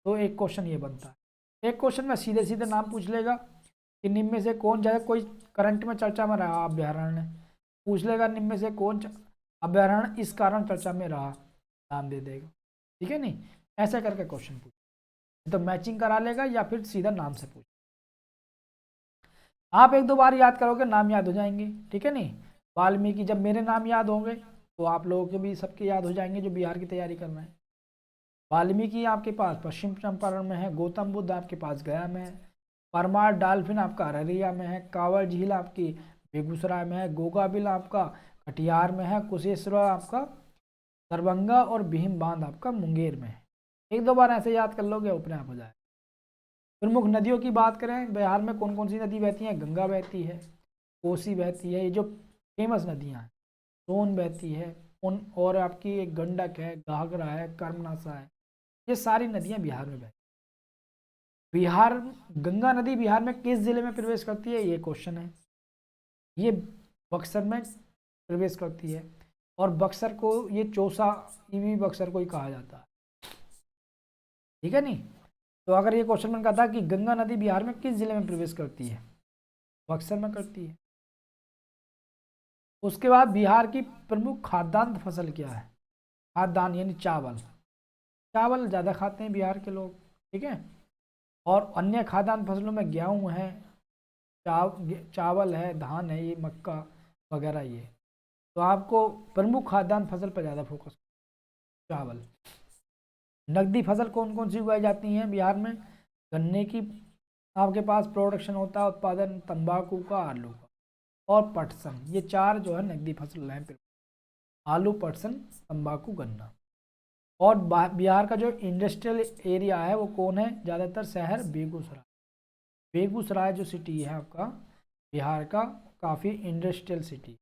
तो एक क्वेश्चन ये बनता है। एक क्वेश्चन में सीधे सीधे नाम पूछ लेगा कि निम्न में से कौन, जैसे कोई करंट में चर्चा में रहा अभ्यारण्य, पूछ लेगा निम्न में से कौन अभ्यारण्य इस कारण चर्चा में रहा, नाम दे देगा। ठीक है नहीं, ऐसे करके क्वेश्चन पूछ, तो मैचिंग करा लेगा या फिर सीधा नाम से पूछ। आप एक दो बार याद करोगे नाम याद हो जाएंगे। ठीक है नहीं, वाल्मीकि, जब मेरे नाम याद होंगे तो आप लोगों के भी सबके याद हो जाएंगे जो बिहार की तैयारी कर रहे हैं। वाल्मीकि आपके पास पश्चिम चंपारण में है, गौतम बुद्ध आपके पास गया में है, परमार डॉल्फिन आपका अररिया में है, कांवड़ झील आपकी बेगूसराय में है, गोगा बिल आपका कटिहार में है, कुशेश्वर आपका दरभंगा और भीम बांध आपका मुंगेर में है। एक दो बार ऐसे याद कर लोगे अपने आप हो जाए। प्रमुख नदियों की बात करें, बिहार में कौन कौन सी नदी बहती हैं? गंगा बहती है, कोसी बहती है, ये जो फेमस नदियां हैं, सोन बहती है, उन और आपकी एक गंडक है, घाघरा है, कर्मनाशा है, ये सारी नदियां बिहार में बहती हैं। बिहार, गंगा नदी बिहार में किस जिले में प्रवेश करती है, ये क्वेश्चन है। ये बक्सर में प्रवेश करती है, और बक्सर को ये चौसा ईवी बक्सर को ही कहा जाता है। ठीक है नहीं, तो अगर ये क्वेश्चन बन था कि गंगा नदी बिहार में किस जिले में प्रवेश करती है, बक्सर में करती है। उसके बाद बिहार की प्रमुख खाद्यान्न फसल क्या है? खाद्यान्न यानी चावल, चावल ज़्यादा खाते हैं बिहार के लोग। ठीक है, और अन्य खाद्यान्न फसलों में गेहूँ है, चावल है, धान है, ये मक्का वगैरह ये। तो आपको प्रमुख खाद्यान्न फसल पर ज़्यादा फोकस, चावल। नकदी फसल कौन कौन सी उगाई जाती हैं बिहार में? गन्ने की आपके पास प्रोडक्शन होता है, उत्पादन तंबाकू का, आलू का और पटसन, ये चार जो है नकदी फसल हैं, आलू, पटसन, तंबाकू, गन्ना। और बिहार का जो इंडस्ट्रियल एरिया है वो कौन है? ज़्यादातर शहर बेगूसराय, बेगूसराय जो सिटी है आपका बिहार का, काफ़ी इंडस्ट्रियल सिटी।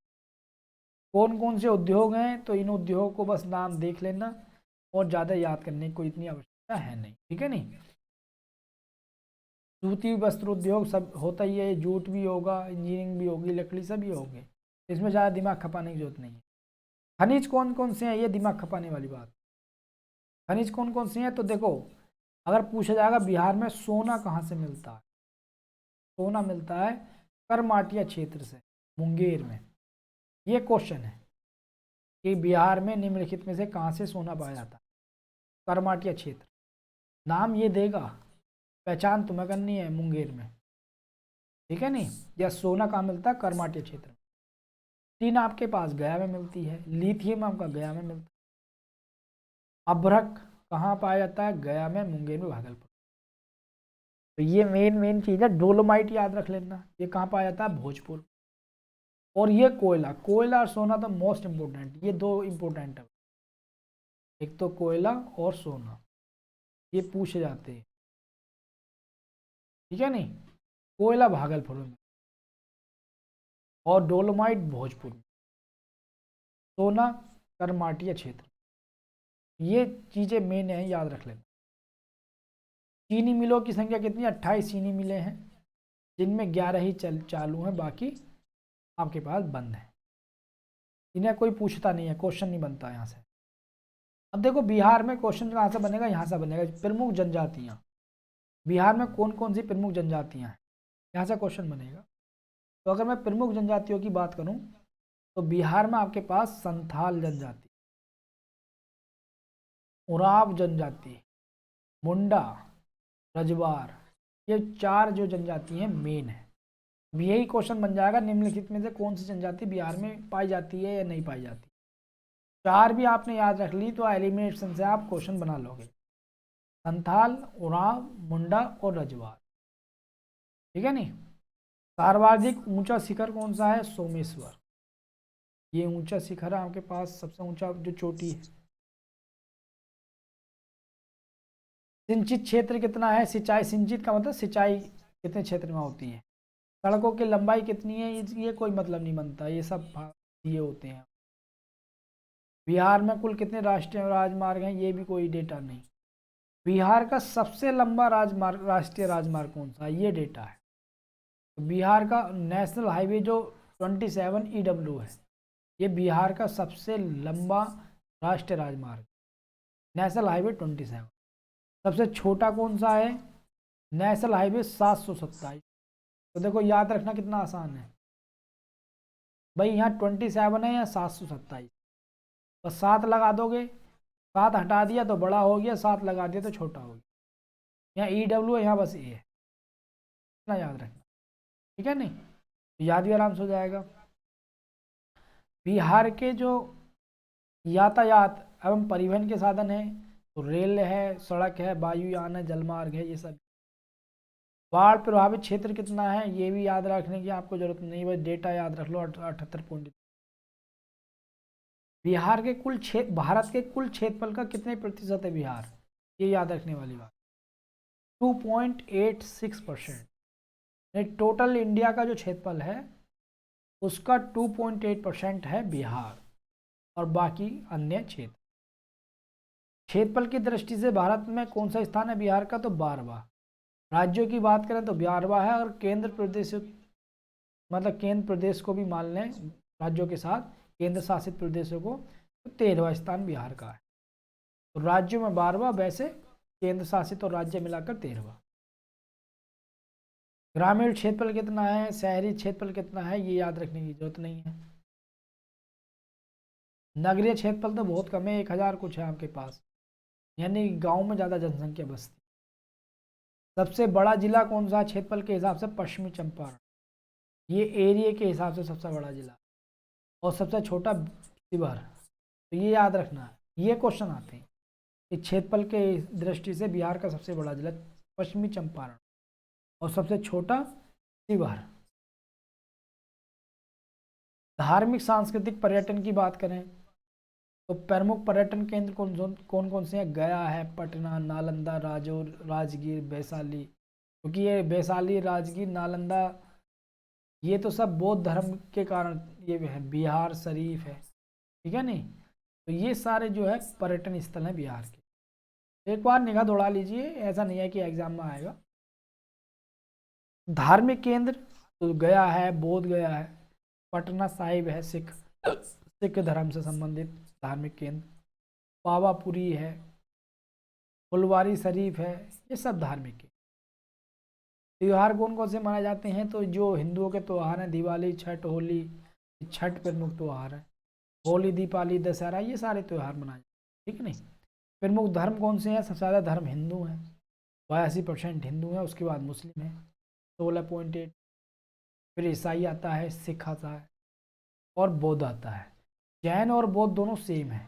कौन कौन से उद्योग हैं? तो इन उद्योगों को बस नाम देख लेना और ज़्यादा याद करने की कोई इतनी आवश्यकता है नहीं। ठीक है नहीं, सूती वस्त्र उद्योग सब होता ही है, जूट भी होगा, इंजीनियरिंग भी होगी, लकड़ी सभी होंगे, इसमें ज़्यादा दिमाग खपाने की जरूरत नहीं है। खनिज कौन कौन से हैं, ये दिमाग खपाने वाली बात। खनिज कौन कौन से हैं? तो देखो, अगर पूछा जाएगा बिहार में सोना कहाँ से मिलता है, सोना मिलता है करमाटिया क्षेत्र से, मुंगेर में। ये क्वेश्चन है कि बिहार में निम्नलिखित में से कहाँ से सोना पाया जाता है? करमाटिया क्षेत्र, नाम ये देगा, पहचान तुम्हें करनी है मुंगेर में। ठीक है नहीं, या सोना कहाँ मिलता है? करमाटिया क्षेत्र में। टीन आपके पास गया में मिलती है, लिथियम आपका गया में मिलता है, अभ्रक कहाँ पाया जाता है? गया में, मुंगेर में, भागलपुर। तो ये मेन मेन चीज़ है। डोलोमाइट याद रख लेना, ये कहाँ पाया जाता है? भोजपुर। और ये कोयला, कोयला और सोना तो मोस्ट इम्पोर्टेंट, ये दो इम्पोर्टेंट है, एक तो कोयला और सोना, ये पूछे जाते हैं। ठीक है नहीं, कोयला भागलपुर में और डोलोमाइट भोजपुर में, सोना करमाटिया क्षेत्र। ये चीज़ें मेन है, याद रख लेना। चीनी मिलों की संख्या कितनी? 28 चीनी मिलें हैं, जिनमें 11 ही चालू हैं, बाकी आपके पास बंद है। इन्हें कोई पूछता नहीं है, क्वेश्चन नहीं बनता यहाँ से। अब देखो बिहार में क्वेश्चन कहाँ से बनेगा? यहाँ से बनेगा, प्रमुख जनजातियाँ। बिहार में कौन कौन सी प्रमुख जनजातियाँ हैं, यहाँ से क्वेश्चन बनेगा। तो अगर मैं प्रमुख जनजातियों की बात करूँ तो बिहार में आपके पास संथाल जनजाति, उराव जनजाति, मुंडा, रजवार, ये चार जो जनजाति हैं मेन है। अब यही क्वेश्चन बन जाएगा, निम्नलिखित में से कौन सी जनजाति बिहार में पाई जाती है या नहीं पाई जाती। चार भी आपने याद रख ली तो एलिमिनेशन से आप क्वेश्चन बना लोगे, संथाल, उराव, मुंडा और रजवार। ठीक है नहीं, सर्वाधिक ऊंचा शिखर कौन सा है? सोमेश्वर, ये ऊंचा शिखर है आपके पास, सबसे ऊंचा जो चोटी है। सिंचित क्षेत्र कितना है? सिंचाई, सिंचित का मतलब सिंचाई कितने क्षेत्र में होती है। सड़कों की लंबाई कितनी है? ये कोई मतलब नहीं बनता, ये सब ये होते हैं। बिहार में कुल कितने राष्ट्रीय राजमार्ग हैं? ये भी कोई डेटा नहीं। बिहार का सबसे लंबा राजमार्ग, राष्ट्रीय राजमार्ग कौन सा है? ये डेटा है। तो बिहार का नेशनल हाईवे जो 27 EW है, ये बिहार का सबसे लंबा राष्ट्रीय राजमार्ग, नेशनल हाईवे 27। सबसे छोटा कौन सा है? National highway 727। तो देखो याद रखना कितना आसान है भाई, यहाँ 27 है या 727, बस 7 लगा दोगे, 7 हटा दिया तो बड़ा हो गया, 7 लगा दिया तो छोटा हो गया। यहाँ EW है, यहाँ बस ए है, इतना याद रखना, ठीक है नहीं, तो याद भी आराम से हो जाएगा। बिहार के जो यातायात एवं परिवहन के साधन हैं तो रेल है, सड़क है, वायुयान है, जलमार्ग है, ये सब। बाढ़ प्रभावित क्षेत्र कितना है ये भी याद रखने की आपको जरूरत नहीं, बस डेटा याद रख लो 78 बिहार के कुल क्षेत्र, भारत के कुल क्षेत्रफल का कितने प्रतिशत है बिहार, ये याद रखने वाली बात। 2.86%। टोटल इंडिया का जो क्षेत्रफल है उसका 2.8% है बिहार, और बाकी अन्य क्षेत्र। क्षेत्रफल की दृष्टि से भारत में कौन सा स्थान है बिहार का, तो 12वां। राज्यों की बात करें तो 12वां है, और केंद्र प्रदेश, मतलब केंद्र प्रदेश को भी मान लें राज्यों के साथ, केंद्र शासित प्रदेशों को, तो 13वां स्थान बिहार का है। तो राज्यों में 12वां, वैसे केंद्र शासित और राज्य मिलाकर 13वां। ग्रामीण क्षेत्रफल कितना है, शहरी क्षेत्रफल कितना है, ये याद रखने की जरूरत नहीं है। नगरीय क्षेत्रफल तो बहुत कम है, 1000 कुछ है आपके पास, यानी गांव में ज़्यादा जनसंख्या बसती। सबसे बड़ा जिला कौन सा क्षेत्रफल के हिसाब से, पश्चिमी चंपारण, ये एरिया के हिसाब से सबसे बड़ा जिला, और सबसे छोटा शिवहर। तो ये याद रखना है, ये क्वेश्चन आते हैं कि क्षेत्रफल के दृष्टि से बिहार का सबसे बड़ा जिला पश्चिमी चंपारण और सबसे छोटा शिवहर। धार्मिक सांस्कृतिक पर्यटन की बात करें तो प्रमुख पर्यटन केंद्र कौन कौन से हैं, गया है, पटना, नालंदा, राजौर, राजगीर, वैशाली। क्योंकि ये वैशाली, राजगीर, नालंदा, ये तो सब बौद्ध धर्म के कारण ये है, बिहार शरीफ है, ठीक है नहीं, तो ये सारे जो है पर्यटन स्थल हैं बिहार के। एक बार निगाह दौड़ा लीजिए, ऐसा नहीं है कि एग्जाम में आएगा। धार्मिक केंद्र तो गया है, बोध गया है, पटना साहिब है, सिख धर्म से संबंधित धार्मिक केंद्र, पावापुरी है, फुलवारी शरीफ है, ये सब धार्मिक है। त्योहार कौन कौन से मनाए जाते हैं, तो जो हिंदुओं के त्यौहार हैं, दिवाली, छठ, होली, छठ प्रमुख त्यौहार है, होली, दीपावली, दशहरा, ये सारे त्यौहार मनाए जाते हैं, ठीक है नहीं। प्रमुख धर्म कौन से हैं, सबसे ज़्यादा धर्म हिंदू हैं, 82% हिंदू हैं, उसके बाद मुस्लिम है 16.8, फिर ईसाई आता है, सिख आता है, और बौद्ध आता है। जैन और बौद्ध दोनों सेम है।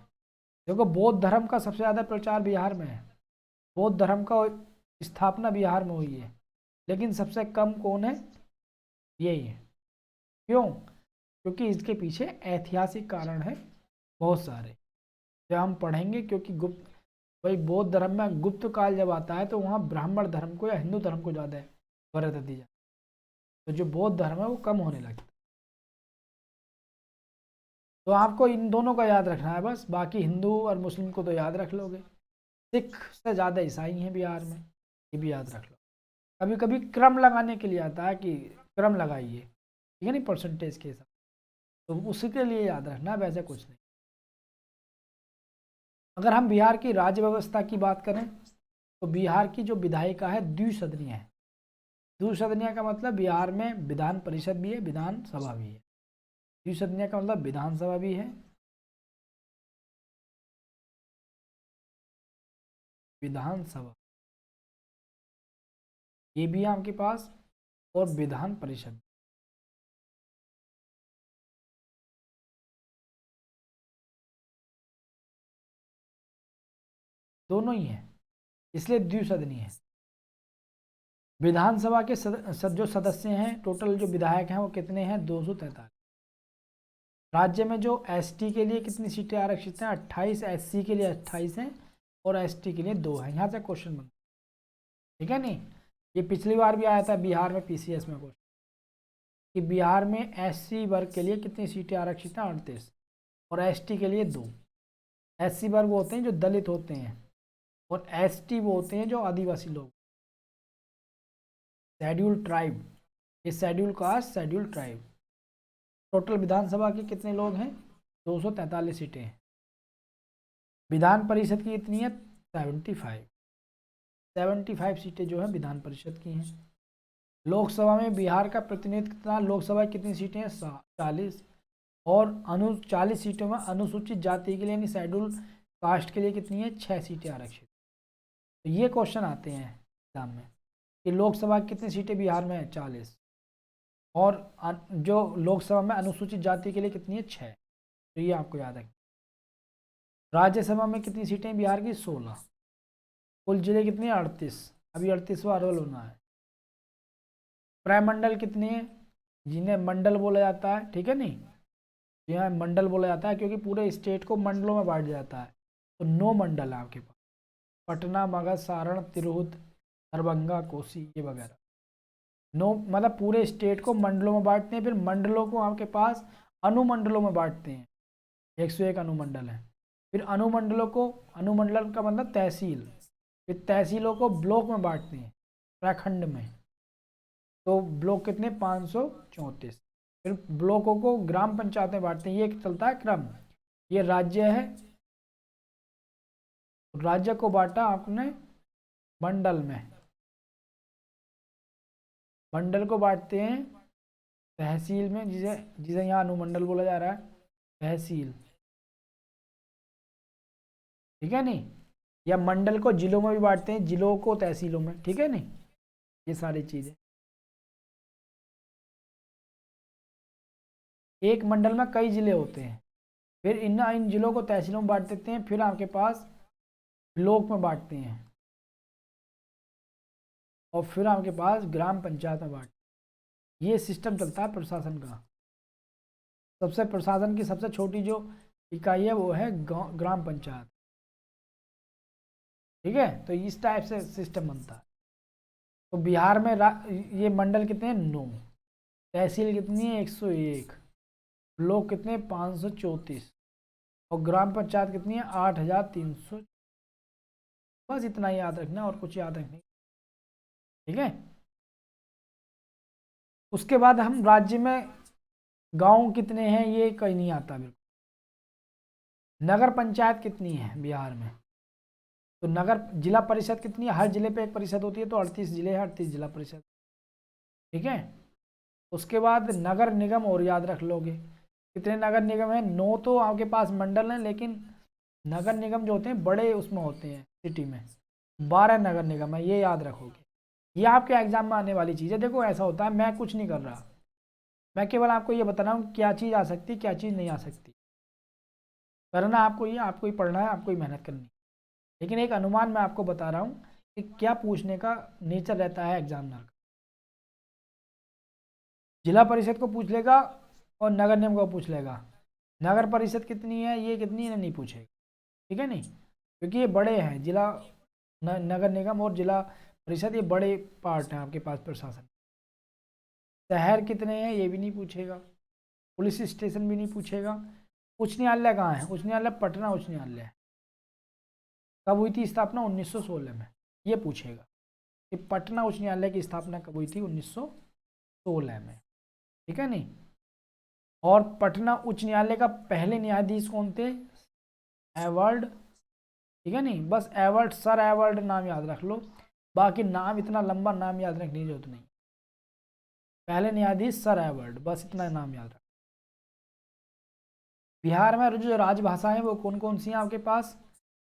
देखो बौद्ध धर्म का सबसे ज़्यादा प्रचार बिहार में है, बौद्ध धर्म का स्थापना बिहार में हुई है, लेकिन सबसे कम कौन है, यही है। क्यों, क्योंकि इसके पीछे ऐतिहासिक कारण है बहुत सारे, जो हम पढ़ेंगे। क्योंकि गुप्त, भाई बौद्ध धर्म में गुप्त काल जब आता है तो वहाँ ब्राह्मण धर्म को या हिंदू धर्म को ज़्यादा वरीयता दी जाती है, तो जो बौद्ध धर्म है वो कम होने लगता है। तो आपको इन दोनों का याद रखना है बस, बाकी हिंदू और मुस्लिम को तो याद रख लोगे। सिख से ज़्यादा ईसाई हैं बिहार में, ये भी याद रख लो। कभी कभी क्रम लगाने के लिए आता है कि क्रम लगाइए, ठीक है नहीं, परसेंटेज के हिसाब, तो उसी के लिए याद रखना है, वैसे कुछ नहीं। अगर हम बिहार की राज्य व्यवस्था की बात करें तो बिहार की जो विधायिका है द्विसदनीय है। द्विसदनीय का मतलब बिहार में विधान परिषद भी है, विधानसभा भी है। द्विसदनीय का मतलब विधानसभा भी है, विधानसभा ये भी है आपके पास, और विधान परिषद दोनों ही है, इसलिए द्विसदनीय है। विधानसभा के जो सदस्य हैं, टोटल जो विधायक हैं वो कितने हैं, 243। राज्य में जो एसटी के लिए कितनी सीटें आरक्षित हैं, 28, एससी के लिए 28 हैं, और एसटी के लिए 2 हैं। यहाँ से क्वेश्चन बनता है, ठीक है नहीं। ये पिछली बार भी आया था बिहार में पीसीएस में क्वेश्चन, कि बिहार में एससी वर्ग के लिए कितनी सीटें आरक्षित हैं, 38, और एसटी के लिए 2। एससी वर्ग वो होते हैं जो दलित होते हैं, और एसटी वो होते हैं जो आदिवासी लोग, शेड्यूल ट्राइब, ये schedule caste, schedule tribe. Total विधानसभा के कितने लोग हैं, 243 सीटें हैं। विधान परिषद की कितनी है, 75। 75 सीटें जो है विधान परिषद की हैं। लोकसभा में बिहार का प्रतिनिधित्व कितना, लोकसभा कितनी सीटें हैं, 40। और 40 सीटों में अनुसूचित जाति के लिए यानी शेड्यूल कास्ट के लिए कितनी है, 6 सीटें आरक्षित। तो ये क्वेश्चन आते हैं एग्जाम में कि लोकसभा की कितनी सीटें बिहार में है, 40। और जो लोकसभा में अनुसूचित जाति के लिए कितनी है, 6। तो ये आपको याद है। राज्यसभा में कितनी सीटें हैं बिहार की, 16। कुल जिले कितने, 38। अभी 38वां रोल होना है। प्रमंडल कितने हैं, जिन्हें मंडल बोला जाता है, ठीक है नहीं, यहाँ मंडल बोला जाता है क्योंकि पूरे स्टेट को मंडलों में बांट जाता है। तो 9 मंडल है आपके पास, पटना, मगध, सारण, तिरहुत, दरभंगा, कोसी, ये वगैरह। 9 मतलब पूरे स्टेट को मंडलों में बांटते हैं, फिर मंडलों को आपके पास अनुमंडलों में बांटते हैं। 101 अनुमंडल है। फिर अनुमंडलों को, अनुमंडल का मतलब तहसील, फिर तहसीलों को ब्लॉक में बांटते हैं, प्रखंड में। तो ब्लॉक कितने, 534। फिर ब्लॉकों को ग्राम पंचायत में बांटते हैं, ये चलता है क्रम। ये राज्य है, राज्य को बांटा आपने मंडल में, मंडल को बांटते हैं तहसील में, जिसे जिसे यहाँ अनुमंडल बोला जा रहा है, तहसील, ठीक है नहीं। या मंडल को जिलों में भी बांटते हैं, जिलों को तहसीलों में, ठीक है नहीं। ये सारी चीजें, एक मंडल में कई जिले होते हैं, फिर इन जिलों को तहसीलों में बांट देते हैं, फिर आपके पास ब्लॉक में बांटते हैं, और फिर आपके पास ग्राम पंचायत में बांट। ये सिस्टम चलता है प्रशासन का। सबसे प्रशासन की सबसे छोटी जो इकाई है वो है ग्राम पंचायत, ठीक है। तो इस टाइप से सिस्टम बनता है। तो बिहार में ये मंडल कितने हैं, 9। तहसील कितनी है, 101। ब्लॉक कितने, 534। और ग्राम पंचायत कितनी है, 8300। बस इतना ही याद रखना और कुछ याद रखने, ठीक है। उसके बाद हम राज्य में गांव कितने हैं ये कहीं नहीं आता बिल्कुल। नगर पंचायत कितनी है बिहार में, तो नगर, जिला परिषद कितनी है, हर जिले पे एक परिषद होती है, तो 38 जिले हैं, 38 जिला परिषद, ठीक है। उसके बाद नगर निगम और याद रख लोगे, कितने नगर निगम है, 9 तो आपके पास मंडल हैं, लेकिन नगर निगम जो होते हैं बड़े उसमें होते हैं सिटी में, 12 नगर निगम है, ये याद रखोगे। ये आपके एग्जाम में आने वाली चीज़ है। देखो ऐसा होता है, मैं कुछ नहीं कर रहा, मैं केवल आपको ये बता रहा हूँ क्या चीज़ आ सकती, क्या चीज़ नहीं आ सकती। करना आपको ये, आपको ही पढ़ना है, आपको ही मेहनत करनी है। लेकिन एक अनुमान मैं आपको बता रहा हूँ कि क्या पूछने का नेचर रहता है एग्जामिनर का। जिला परिषद को पूछ लेगा और नगर निगम को पूछ लेगा, नगर परिषद कितनी है, ये कितनी है, नहीं पूछेगा, ठीक है नहीं, क्योंकि ये बड़े हैं। जिला नगर निगम और जिला परिषद ये बड़े पार्ट हैं आपके पास प्रशासन। शहर कितने हैं ये भी नहीं पूछेगा, पुलिस स्टेशन भी नहीं पूछेगा। उच्च न्यायालय कहाँ है, उच्च न्यायालय पटना उच्च न्यायालय है। कब हुई थी स्थापना, 1916 में। ये पूछेगा कि पटना उच्च न्यायालय की स्थापना कब हुई थी, 1916 में, ठीक है नहीं। और पटना उच्च न्यायालय का पहले न्यायाधीश कौन थे, एवॉर्ड, ठीक है नहीं। बस एवॉर्ड, सर एवॉर्ड नाम याद रख लो, बाकी नाम इतना लंबा नाम याद रखने की जरूरत नहीं। पहले न्यायाधीश सर एवॉर्ड, बस इतना नाम याद रख। बिहार में जो राजभाषा है वो कौन कौन सी हैं आपके पास,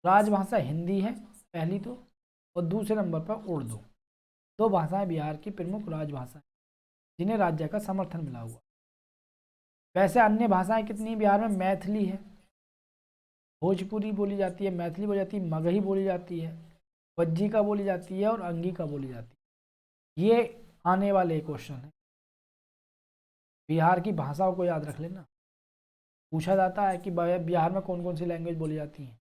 राजभाषा हिंदी है पहली तो, और दूसरे नंबर पर उर्दू। 2 भाषाएं बिहार की प्रमुख राजभाषा, जिन्हें राज्य का समर्थन मिला हुआ। वैसे अन्य भाषाएं कितनी बिहार में, मैथिली है, भोजपुरी बोली जाती है, मैथिली बोली जाती है, मगही बोली जाती है, वज्जिका बोली जाती है, और अंगिका बोली जाती है। ये आने वाले क्वेश्चन है, बिहार की भाषाओं को याद रख लेना। पूछा जाता है कि बिहार में कौन कौन सी लैंग्वेज बोली जाती है,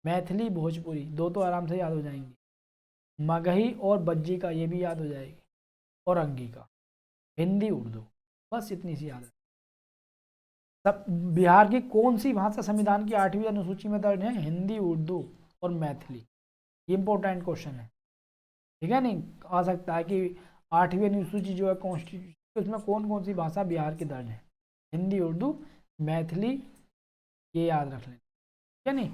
मैथिली, भोजपुरी, 2 तो आराम से याद हो जाएंगी, मगही और बज्जिका ये भी याद हो जाएगी, और अंगिका, हिंदी, उर्दू, बस इतनी सी याद है। तब बिहार की कौन सी भाषा संविधान की 8वीं अनुसूची में दर्ज है, हिंदी, उर्दू और मैथिली। ये इंपॉर्टेंट क्वेश्चन है, ठीक है नहीं। आ सकता है कि 8वीं अनुसूची जो है कॉन्स्टिट्यूशन, उसमें कौन कौन सी भाषा बिहार की दर्ज है, हिंदी, उर्दू, मैथिली, ये याद रख लें, ठीक है नहीं।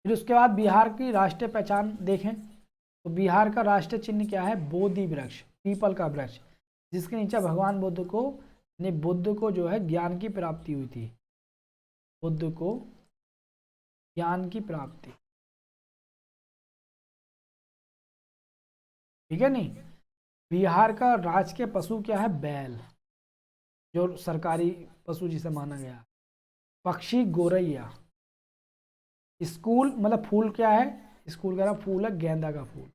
फिर उसके बाद बिहार की राष्ट्रीय पहचान देखें तो बिहार का राष्ट्रीय चिन्ह क्या है? बोधि वृक्ष, पीपल का वृक्ष, जिसके नीचे भगवान बुद्ध को बुद्ध को जो है ज्ञान की प्राप्ति हुई थी। बुद्ध को ज्ञान की प्राप्ति, ठीक है नहीं। बिहार का राजकीय पशु क्या है? बैल, जो सरकारी पशु जिसे माना गया। पक्षी गोरैया। स्कूल मतलब फूल क्या है? स्कूल का फूल है गेंदा का फूल।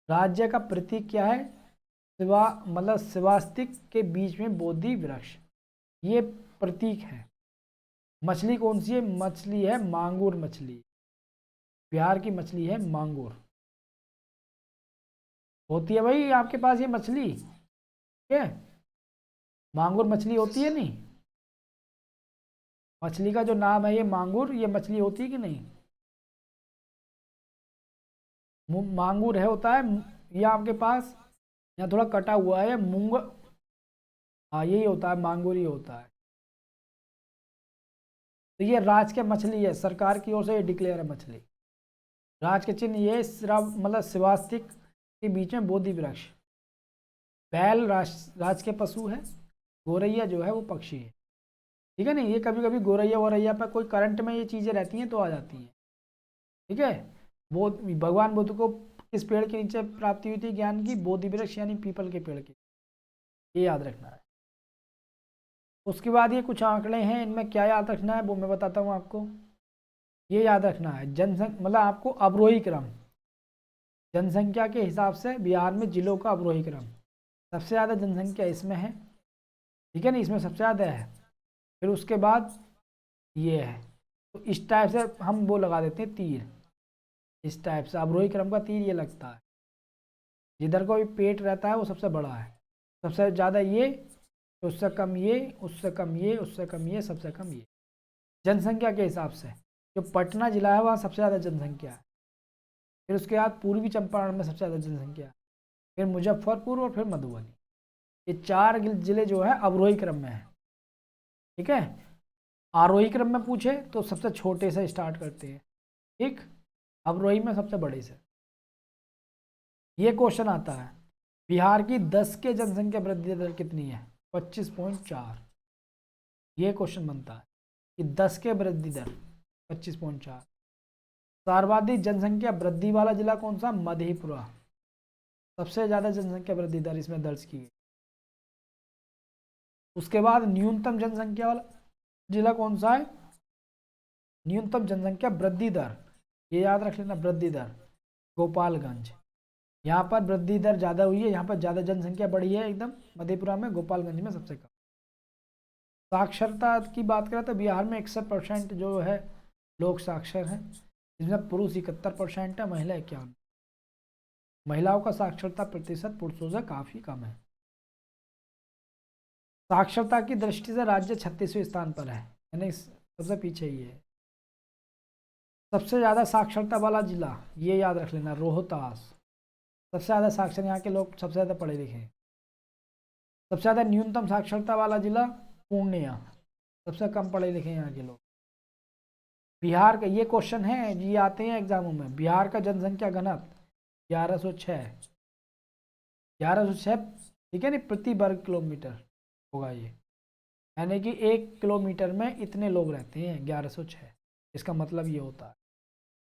राज्य का प्रतीक क्या है? शिवा मतलब शिवास्तिक के बीच में बोधि वृक्ष, ये प्रतीक है। मछली कौन सी है? मछली है मांगुर मछली। बिहार की मछली है मांगुर। होती है भाई आपके पास ये मछली, ठीक है, मांगुर मछली होती है नहीं? मछली का जो नाम है ये मांगुर, ये मछली होती है कि नहीं? मांगुर है, होता है। ये आपके पास यहाँ थोड़ा कटा हुआ है मूंग। हाँ यही होता है, मांगुर ही होता है। तो ये राज के मछली है, सरकार की ओर से ये डिक्लेयर है मछली। राज के चिन्ह ये मतलब शिवास्तिक के बीच में बोधि वृक्ष। बैल राज के पशु है। गोरैया जो है वो पक्षी है, ठीक है नहीं। ये कभी कभी गोरैया वोरैया पर कोई करंट में ये चीज़ें रहती हैं तो आ जाती हैं, ठीक है। बोध भगवान बुद्ध को किस पेड़ के नीचे प्राप्ति हुई थी ज्ञान की? बोधि वृक्ष यानी पीपल के पेड़ की, ये याद रखना है। उसके बाद ये कुछ आंकड़े हैं, इनमें क्या याद रखना है वो मैं बताता हूँ आपको। ये याद रखना है जनसंख्या मतलब आपको अवरोही क्रम, जनसंख्या के हिसाब से बिहार में जिलों का अवरोही क्रम। सबसे ज़्यादा जनसंख्या इसमें है, ठीक है ना, इसमें सबसे ज़्यादा है। फिर उसके बाद ये है, तो इस टाइप से हम वो लगा देते हैं तीर। इस टाइप से अवरोही क्रम का तीर ये लगता है। जिधर को भी पेट रहता है वो सबसे बड़ा है, सबसे ज़्यादा ये, उससे कम ये, उससे कम ये, उससे कम ये, सबसे कम ये, जनसंख्या के हिसाब से। जो पटना जिला है वहाँ सबसे ज़्यादा जनसंख्या है। फिर उसके बाद पूर्वी चंपारण में सबसे ज़्यादा जनसंख्या है। फिर मुजफ्फरपुर और फिर मधुबनी। ये चार जिले जो है अवरोही क्रम में है, ठीक है। आरोही क्रम में पूछे तो सबसे छोटे से स्टार्ट करते हैं, ठीक। अवरोही में सबसे बड़े से। ये क्वेश्चन आता है, बिहार की 10 के जनसंख्या वृद्धि दर कितनी है? 25.4। ये क्वेश्चन बनता है कि 10 के वृद्धि दर 25.4। सर्वाधिक जनसंख्या वृद्धि वाला जिला कौन सा? मधेपुरा। सबसे ज़्यादा जनसंख्या वृद्धि दर इसमें दर्ज की गई। उसके बाद न्यूनतम जनसंख्या वाला जिला कौन सा है? न्यूनतम जनसंख्या वृद्धि दर, ये याद रख लेना, वृद्धि दर गोपालगंज। यहाँ पर वृद्धि दर ज़्यादा हुई है, यहाँ पर ज़्यादा जनसंख्या बढ़ी है एकदम मधेपुरा में, गोपालगंज में सबसे कम। साक्षरता की बात करें तो बिहार में 61% जो है लोग साक्षर हैं, जिसमें पुरुष 71% है, महिला 51। महिलाओं का साक्षरता प्रतिशत पुरुषों से काफ़ी कम है। साक्षरता की दृष्टि से राज्य 36वें स्थान पर है, यानी सबसे पीछे ही है। सबसे ज़्यादा साक्षरता वाला जिला ये याद रख लेना, रोहतास। सबसे ज़्यादा साक्षर यहाँ के लोग सबसे ज़्यादा पढ़े लिखे हैं। सबसे ज़्यादा न्यूनतम साक्षरता वाला जिला पूर्णिया, सबसे कम पढ़े लिखे हैं यहाँ के लोग। बिहार का ये क्वेश्चन है, ये आते हैं एग्जामों में, बिहार का जनसंख्या घनत्व 1106। 1106, ठीक है नहीं, प्रति वर्ग किलोमीटर होगा ये, यानी कि 1 किलोमीटर में इतने लोग रहते हैं 1106। इसका मतलब ये होता है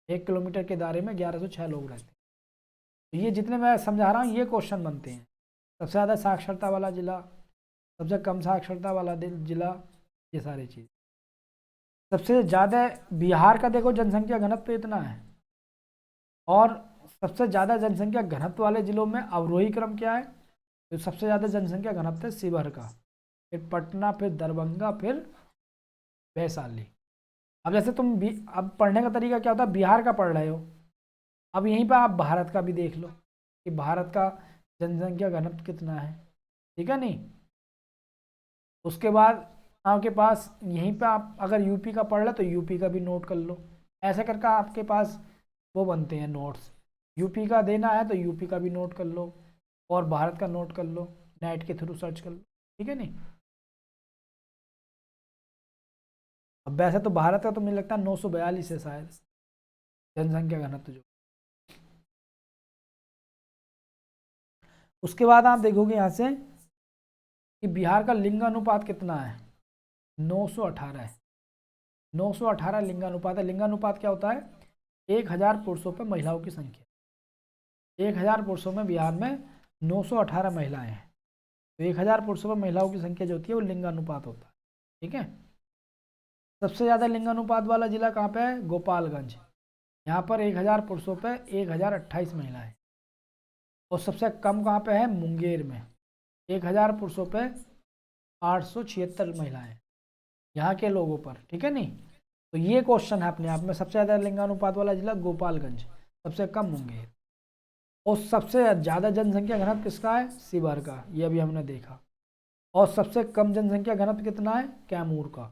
1 किलोमीटर के दायरे में 1106 लोग रहते हैं। तो ये जितने मैं समझा रहा हूँ ये क्वेश्चन बनते हैं। सबसे ज़्यादा साक्षरता वाला जिला, सबसे कम साक्षरता वाला जिला, ये सारी चीज़। सबसे ज़्यादा बिहार का देखो जनसंख्या घनत्व इतना है, और सबसे ज़्यादा जनसंख्या घनत्व वाले जिलों में अवरोही क्रम क्या है? तो सबसे ज़्यादा जनसंख्या घनत्व है शिवहर का, फिर पटना, फिर दरभंगा, फिर वैशाली। अब जैसे तुम भी अब पढ़ने का तरीका क्या होता है, बिहार का पढ़ रहे हो, अब यहीं पर आप भारत का भी देख लो कि भारत का जनसंख्या घनत्व कितना है, ठीक है नहीं। उसके बाद आपके पास यहीं पे आप अगर यूपी का पढ़ रहे तो यूपी का भी नोट कर लो। ऐसे करके आपके पास वो बनते हैं नोट्स, यूपी का देना है तो यूपी का भी नोट कर लो, और भारत का नोट कर लो, नेट के थ्रू सर्च कर लो, ठीक है नहीं। अब वैसे तो भारत का तो मुझे लगता है 942 है शायद, जनसंख्या घनत्व जो। उसके बाद आप देखोगे यहाँ से कि बिहार का लिंगानुपात कितना है, 918 है। 918 लिंगानुपात है। लिंगानुपात क्या होता है, 1000 पुरुषों पर महिलाओं की संख्या। 1000 पुरुषों में बिहार में 918 महिलाएं हैं, तो 1000 पुरुषों पर महिलाओं की संख्या जो होती है वो लिंगानुपात होता है। ठीक है। सबसे ज़्यादा लिंगानुपात वाला जिला कहाँ पे है, गोपालगंज। यहाँ पर 1000 पुरुषों पर 1028 महिलाएं। और सबसे कम कहाँ पे है, मुंगेर में, 1000 पुरुषों पे 876 महिलाएं यहाँ के लोगों पर। ठीक है नहीं, तो ये क्वेश्चन है अपने आप में। सबसे ज़्यादा लिंगानुपात वाला जिला गोपालगंज, सबसे कम मुंगेर। और सबसे ज़्यादा जनसंख्या घनत्व किसका है, शिवहर का, ये अभी हमने देखा। और सबसे कम जनसंख्या घनत्व कितना है, कैमूर का।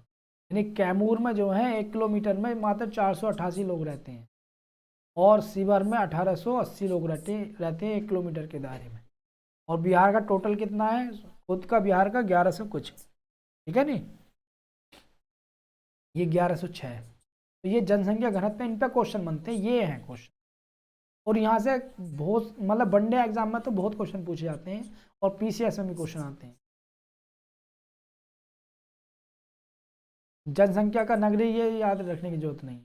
यानी कैमूर में जो है 1 किलोमीटर में मात्र 488 लोग रहते हैं, और शिवहर में 1880 लोग रहते हैं 1 किलोमीटर के दायरे में। और बिहार का टोटल कितना है, खुद का बिहार का 1100 कुछ। ठीक है नहीं, ये 1106। तो ये जनसंख्या घनत्व, इन पे क्वेश्चन बनते हैं, ये हैं क्वेश्चन। और यहाँ से बहुत मतलब वनडे एग्जाम में तो बहुत क्वेश्चन पूछे जाते हैं, और पीसीएस में भी क्वेश्चन आते हैं। जनसंख्या का नगरी ये याद रखने की जरूरत नहीं,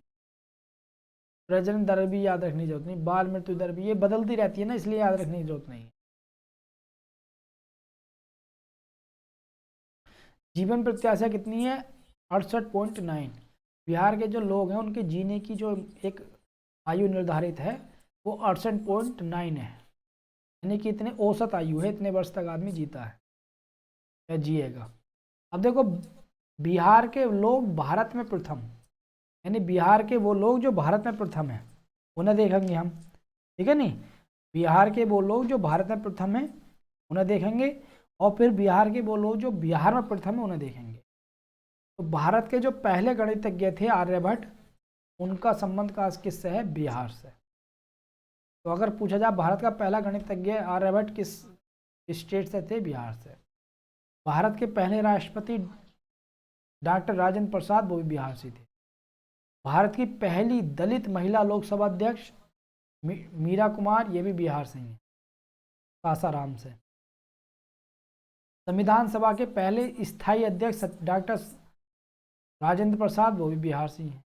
प्रजनन दर भी याद रखने की जरूरत नहीं, बाल मृत्यु दर भी, ये बदलती रहती है ना, इसलिए याद रखने की जरूरत नहीं। जीवन प्रत्याशा कितनी है, 68.9। बिहार के जो लोग हैं उनके जीने की जो एक आयु निर्धारित है वो 68.9 है। यानी कि इतने औसत आयु है, इतने वर्ष तक आदमी जीता है या जिएगा। अब देखो, बिहार के लोग भारत में प्रथम, यानी बिहार के वो लोग जो भारत में प्रथम है उन्हें देखेंगे हम। ठीक है नहीं, बिहार के वो लोग जो भारत में प्रथम है उन्हें देखेंगे, और फिर बिहार के वो लोग जो बिहार में प्रथम है उन्हें देखेंगे। तो भारत के जो पहले गणितज्ञ थे आर्यभट्ट, उनका संबंध का किससे है, बिहार से। तो अगर पूछा जाए भारत का पहला गणितज्ञ आर्यभट्ट किस स्टेट से थे, बिहार से। भारत के पहले राष्ट्रपति डॉक्टर राजेंद्र प्रसाद, वो भी बिहार से थे। भारत की पहली दलित महिला लोकसभा अध्यक्ष मीरा कुमार, ये भी बिहार से ही है, सासाराम से। संविधान सभा के पहले स्थायी अध्यक्ष डॉक्टर राजेंद्र प्रसाद, वो भी बिहार से ही हैं।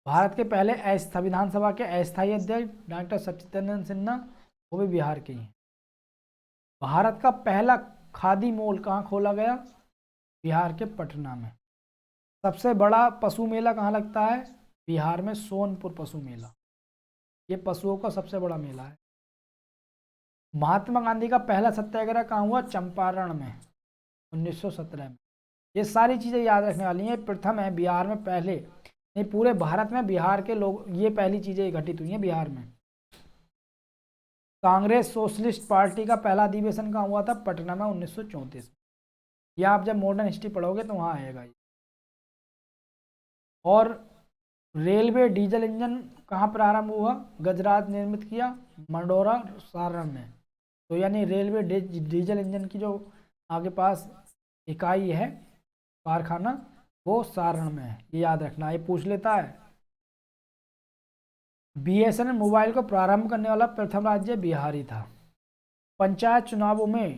भारत के पहले संविधान सभा के अस्थायी अध्यक्ष डॉक्टर सच्चिदानंद सिन्हा, वो भी बिहार के ही हैं। भारत का पहला खादी मॉल कहाँ खोला गया, बिहार के पटना में। सबसे बड़ा पशु मेला कहाँ लगता है, बिहार में सोनपुर पशु मेला, ये पशुओं का सबसे बड़ा मेला है। महात्मा गांधी का पहला सत्याग्रह कहाँ हुआ, चंपारण में, 1917 में। ये सारी चीज़ें याद रखने वाली हैं। प्रथम है बिहार में, पहले नहीं पूरे भारत में बिहार के लोग, ये पहली चीज़ें घटित हुई हैं बिहार में। कांग्रेस सोशलिस्ट पार्टी का पहला अधिवेशन कहाँ हुआ था, पटना में, 1934 में। यह आप जब मॉडर्न हिस्ट्री पढ़ोगे तो वहाँ आएगा ये। और रेलवे डीजल इंजन कहाँ प्रारंभ हुआ, गजराज निर्मित किया, मंडोरा, सारण में। तो यानी रेलवे डीजल इंजन की जो आगे पास इकाई है, कारखाना, वो सारण में है, ये याद रखना, ये पूछ लेता है। बीएसएनएल मोबाइल को प्रारंभ करने वाला प्रथम राज्य बिहार ही था। पंचायत चुनावों में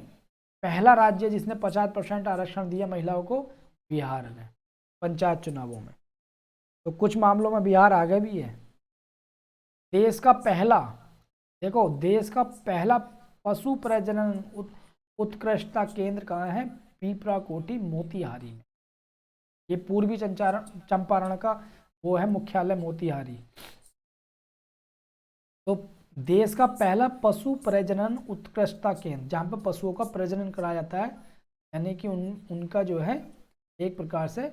पहला राज्य जिसने 50% आरक्षण दिया महिलाओं को, बिहार ने, पंचायत चुनावों में। तो कुछ मामलों में बिहार आगे भी है। देश का पहला, देखो देश का पहला पशु प्रजनन उत्कृष्टता केंद्र कहाँ है, पीपरा कोटी, मोतिहारी में। ये पूर्वी चंपारण का वो है मुख्यालय, मोतिहारी। तो देश का पहला पशु प्रजनन उत्कृष्टता केंद्र, जहाँ पर पशुओं का प्रजनन कराया जाता है, यानी कि उनका जो है एक प्रकार से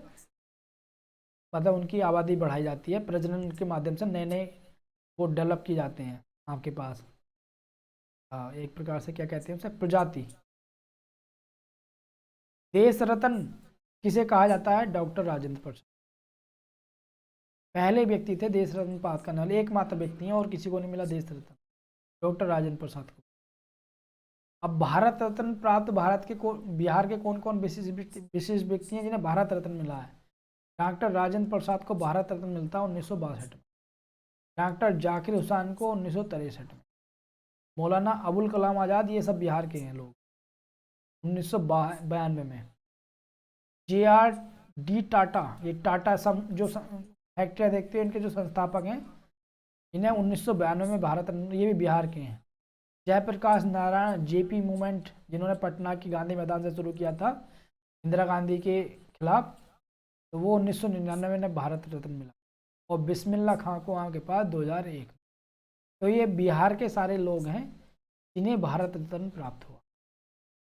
मतलब उनकी आबादी बढ़ाई जाती है, प्रजनन के माध्यम से नए नए वो डेवलप किए जाते हैं आपके पास। एक प्रकार से क्या कहते हैं उसे, प्रजाति। देश रत्न किसे कहा जाता है, डॉक्टर राजेंद्र प्रसाद पहले व्यक्ति थे देश रत्न प्राप्त करने वाले, एकमात्र व्यक्ति हैं, और किसी को नहीं मिला देश रत्न, डॉक्टर राजेंद्र प्रसाद को। अब भारत रत्न प्राप्त भारत के बिहार के कौन कौन विशिष्ट व्यक्ति हैं जिन्हें भारत रत्न मिला है। डॉक्टर राजेंद्र प्रसाद को भारत रत्न मिलता है 1962 में। डॉक्टर जाकिर हुसैन को 1963 में। मौलाना अबुल कलाम आज़ाद, ये सब बिहार के हैं लोग, 1992 में। जे आर डी टाटा, ये टाटा जो फैक्ट्रियाँ देखते हैं, इनके जो संस्थापक हैं, इन्हें 1992 में भारत रत्न, ये भी बिहार के हैं। जयप्रकाश नारायण जेपी मूवमेंट, जिन्होंने पटना की गांधी मैदान से शुरू किया था इंदिरा गांधी के खिलाफ, तो वो 1999 में भारत रत्न मिला। और बिस्मिल्लाह खां को वहाँ के पास 2001। तो ये बिहार के सारे लोग हैं जिन्हें भारत रत्न प्राप्त हुआ।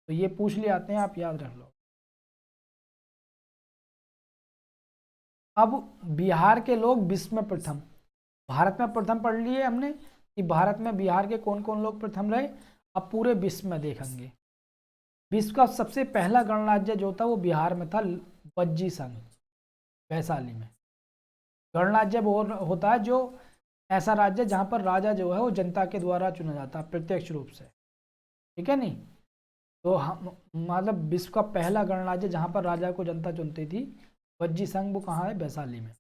तो ये पूछ ले आते हैं, आप याद रख लो। अब बिहार के लोग विश्व में प्रथम, भारत में प्रथम पढ़ लिए हमने कि भारत में बिहार के कौन कौन लोग प्रथम रहे। अब पूरे विश्व में देखेंगे। विश्व का सबसे पहला गणराज्य जो था वो बिहार में था, वज्जी संघ, वैशाली में। गणराज्य वो होता है जो ऐसा राज्य जहाँ पर राजा जो है वो जनता के द्वारा चुना जाता है प्रत्यक्ष रूप से, ठीक है नहीं। तो हम मतलब विश्व का पहला गणराज्य जहाँ पर राजा को जनता चुनती थी, वज्जी संघ, वो कहाँ है, वैशाली में।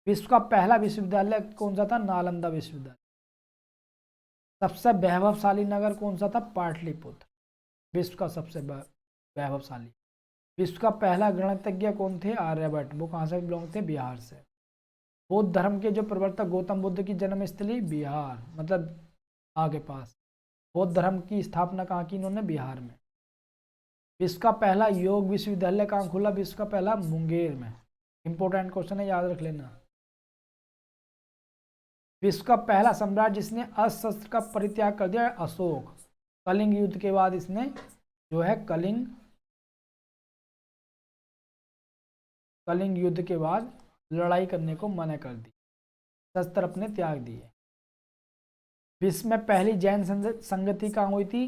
विश्व का पहला विश्वविद्यालय कौन सा था, नालंदा विश्वविद्यालय। सबसे वैभवशाली नगर कौन सा था, पाटलिपुत्र, विश्व का सबसे वैभवशाली। विश्व का पहला गणितज्ञ कौन थे, आर्यभट्ट, वो कहाँ से बिलोंग थे, बिहार से। बौद्ध धर्म के जो प्रवर्तक गौतम बुद्ध की जन्मस्थली बिहार, मतलब आगे पास। बौद्ध धर्म की स्थापना कहाँ की, इन्होंने बिहार में। विश्व का पहला योग विश्वविद्यालय कहाँ खुला, विश्व का पहला मुंगेर में। इंपॉर्टेंट क्वेश्चन है, याद रख लेना। विश्व का पहला सम्राट जिसने अस्त्र का परित्याग कर दिया, अशोक। कलिंग युद्ध के बाद इसने जो है कलिंग युद्ध के बाद लड़ाई करने को मना कर दी, शस्त्र अपने त्याग दिए। विश्व में पहली जैन संगति कहाँ हुई थी,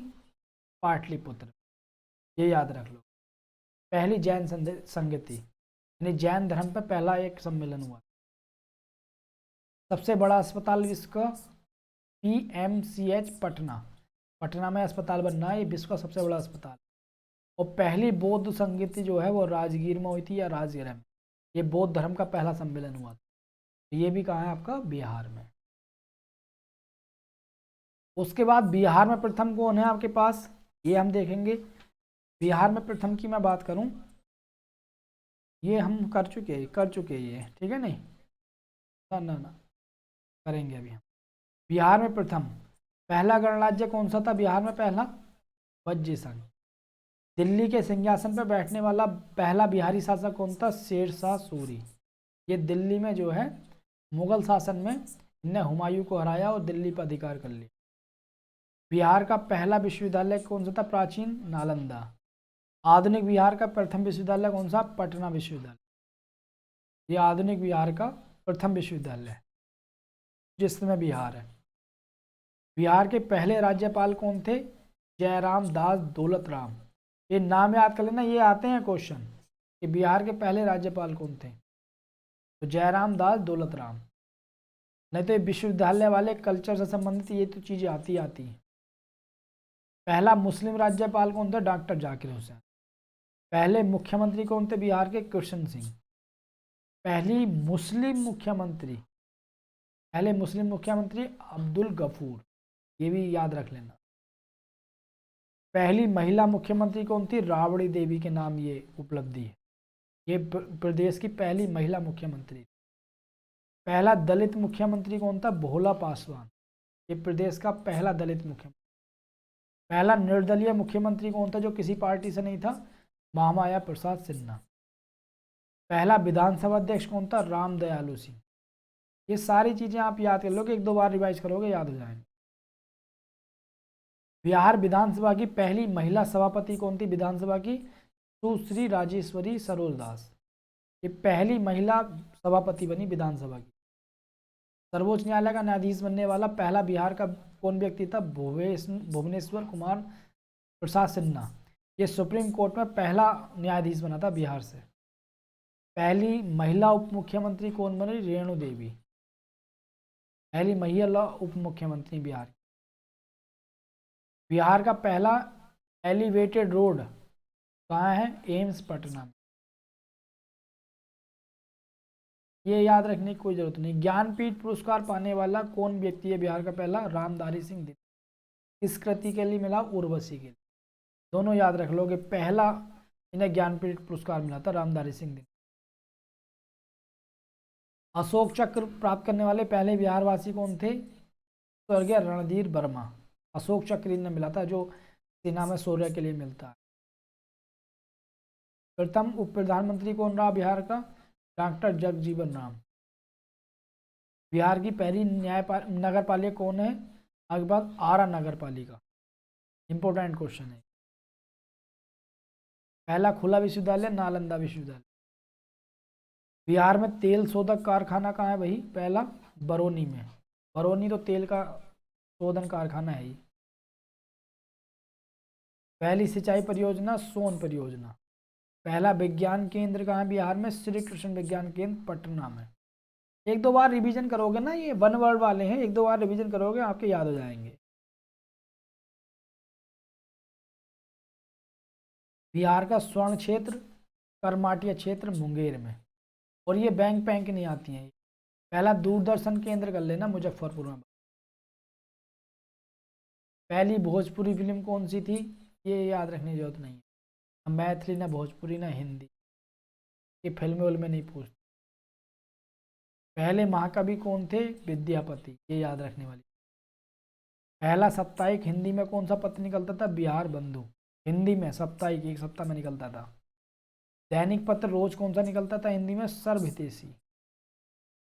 पाटलिपुत्र, ये याद रख लो। पहली जैन संगति यानी जैन धर्म पर पहला एक सम्मेलन हुआ। सबसे बड़ा अस्पताल विश्व का, PMCH पटना, पटना में अस्पताल बनना है, ये विश्व का सबसे बड़ा अस्पताल। और पहली बौद्ध संगति जो है वो राजगीर में हुई थी, या राजगीर में। ये बौद्ध धर्म का पहला सम्मेलन हुआ था। ये भी कहाँ है आपका, बिहार में। उसके बाद बिहार में प्रथम कौन है आपके पास, ये हम देखेंगे। बिहार में प्रथम की मैं बात करूं, ये हम कर चुके ये, ठीक है नहीं, ना ना ना, करेंगे अभी हम। बिहार में प्रथम पहला गणराज्य कौन सा था, बिहार में पहला, वज्जी संघ। दिल्ली के सिंहासन पर बैठने वाला पहला बिहारी शासक कौन था, शेरशाह सूरी। ये दिल्ली में जो है मुगल शासन में इनने हुमायूं को हराया और दिल्ली पर अधिकार कर लिया। बिहार का पहला विश्वविद्यालय कौन सा था, प्राचीन, नालंदा। आधुनिक बिहार का प्रथम विश्वविद्यालय कौन सा, पटना विश्वविद्यालय। ये आधुनिक बिहार का प्रथम विश्वविद्यालय है जिसमें बिहार है। बिहार के पहले राज्यपाल कौन थे, जयराम दास दौलत राम। ये नाम याद कर लेना, ये आते हैं क्वेश्चन कि बिहार के पहले राज्यपाल कौन थे, तो जयराम दास दौलत राम। नहीं तो ये विश्वविद्यालय वाले कल्चर से संबंधित ये तो चीज़ें आती हैं। पहला मुस्लिम राज्यपाल कौन था, डॉक्टर जाकिर हुसैन। पहले मुख्यमंत्री कौन थे बिहार के, कृष्ण सिंह। पहली मुस्लिम मुख्यमंत्री, पहले मुस्लिम मुख्यमंत्री अब्दुल गफूर, ये भी याद रख लेना। पहली महिला मुख्यमंत्री कौन थी, राबड़ी देवी के नाम ये उपलब्धि है। ये प्रदेश की पहली महिला मुख्यमंत्री। पहला दलित मुख्यमंत्री कौन था, भोला पासवान। ये प्रदेश का पहला दलित मुख्यमंत्री। पहला निर्दलीय मुख्यमंत्री कौन था जो किसी पार्टी से नहीं था, महामाया प्रसाद सिन्हा। पहला विधानसभा अध्यक्ष कौन था, राम दयालु सिंह। ये सारी चीज़ें आप याद कर लोगे, एक दो बार रिवाइज करोगे याद हो जाएंगे। बिहार विधानसभा की पहली महिला सभापति कौन थी, विधानसभा की, सुश्री राजेश्वरी सरोज दास। ये पहली महिला सभापति बनी विधानसभा की। सर्वोच्च न्यायालय का न्यायाधीश बनने वाला पहला बिहार का कौन व्यक्ति था, भुवनेश्वर कुमार प्रसाद सिन्हा। ये सुप्रीम कोर्ट में पहला न्यायाधीश बना था बिहार से। पहली महिला उप मुख्यमंत्री कौन बनी, रेणु देवी। पहली महिला उप मुख्यमंत्री बिहार। बिहार का पहला एलिवेटेड रोड कहाँ है, एम्स पटना में। ये याद रखने की कोई जरूरत नहीं। ज्ञानपीठ पुरस्कार पाने वाला कौन व्यक्ति है बिहार का पहला? रामधारी सिंह दिनकर। किस कृति के लिए मिला? उर्वशी के लिए। दोनों याद रख लोगे, पहला इन्हें ज्ञानपीठ पुरस्कार मिला था रामधारी सिंह दिनकर। अशोक चक्र प्राप्त करने वाले पहले बिहारवासी कौन थे? स्वर्गीय रणधीर वर्मा। अशोक चक्र इन्हें मिला था, जो सेना में शौर्य के लिए मिलता है। प्रथम उप प्रधानमंत्री कौन रहा बिहार का? डॉक्टर जगजीवन राम। बिहार की पहली नगर पालिका कौन है? अकबर आरा नगर पालिका। इंपॉर्टेंट क्वेश्चन है। पहला खुला विश्वविद्यालय नालंदा विश्वविद्यालय। बिहार में तेल शोधक कारखाना कहाँ है भाई? पहला बरौनी में। बरौनी तो तेल का शोधन कारखाना है ही। पहली सिंचाई परियोजना सोन परियोजना। पहला विज्ञान केंद्र कहाँ है बिहार में? श्री कृष्ण विज्ञान केंद्र पटना में। एक दो बार रिवीजन करोगे ना, ये वन वर्ड वाले हैं, एक दो बार रिवीजन करोगे आपके याद हो जाएंगे। बिहार का स्वर्ण क्षेत्र करमाटिया क्षेत्र मुंगेर में। और ये बैंक बैंक नहीं आती हैं। पहला दूरदर्शन केंद्र कर लेना मुजफ्फरपुर में। पहली भोजपुरी फिल्म कौन सी थी? ये याद रखने की जरूरत नहीं है। ना मैथिली, ना भोजपुरी, ना हिंदी, ये फिल्म में नहीं पूछते। पहले महाकवि कौन थे? विद्यापति, ये याद रखने वाली। पहला साप्ताहिक हिंदी में कौन सा पत्र निकलता था? बिहार बंधु। हिंदी में साप्ताहिक एक सप्ताह में निकलता था। दैनिक पत्र रोज कौन सा निकलता था हिंदी में? सर्वहितैषी।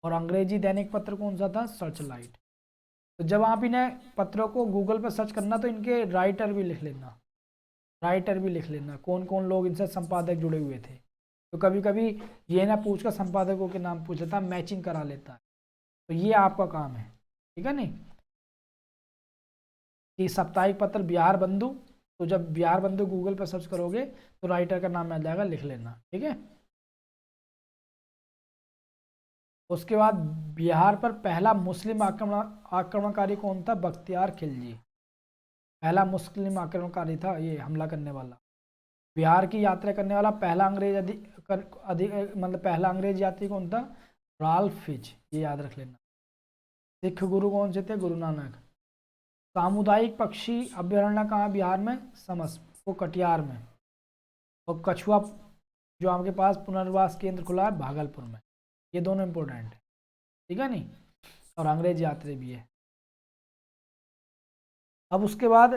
और अंग्रेजी दैनिक पत्र कौन सा था? Search light. तो जब आप इन्हें पत्रों को गूगल पर सर्च करना तो इनके राइटर भी लिख लेना, राइटर भी लिख लेना, कौन कौन लोग इनसे संपादक जुड़े हुए थे। तो कभी कभी ये ना पूछकर संपादकों के नाम पूछ लेता, मैचिंग करा लेता है। तो ये आपका काम है, ठीक है नहीं, कि साप्ताहिक पत्र बिहार बंधु। तो जब बिहार बंधु गूगल पर सर्च करोगे तो राइटर का नाम मिल जाएगा, लिख लेना, ठीक है। उसके बाद बिहार पर पहला मुस्लिम आक्रमणकारी कौन था? बख्तियार खिलजी। पहला मुस्लिम आक्रमणकारी था ये, हमला करने वाला। बिहार की यात्रा करने वाला पहला अंग्रेज मतलब पहला अंग्रेज यात्री कौन था? राल्फ फिच, ये याद रख लेना। सिख गुरु कौन से थे? गुरु नानक। सामुदायिक पक्षी अभ्यारण्य कहाँ बिहार में? समस, वो कटिहार में। और कछुआ जो आपके पास पुनर्वास केंद्र खुला है भागलपुर में। ये दोनों इंपॉर्टेंट है, ठीक है नहीं। और अंग्रेज यात्री भी है। अब उसके बाद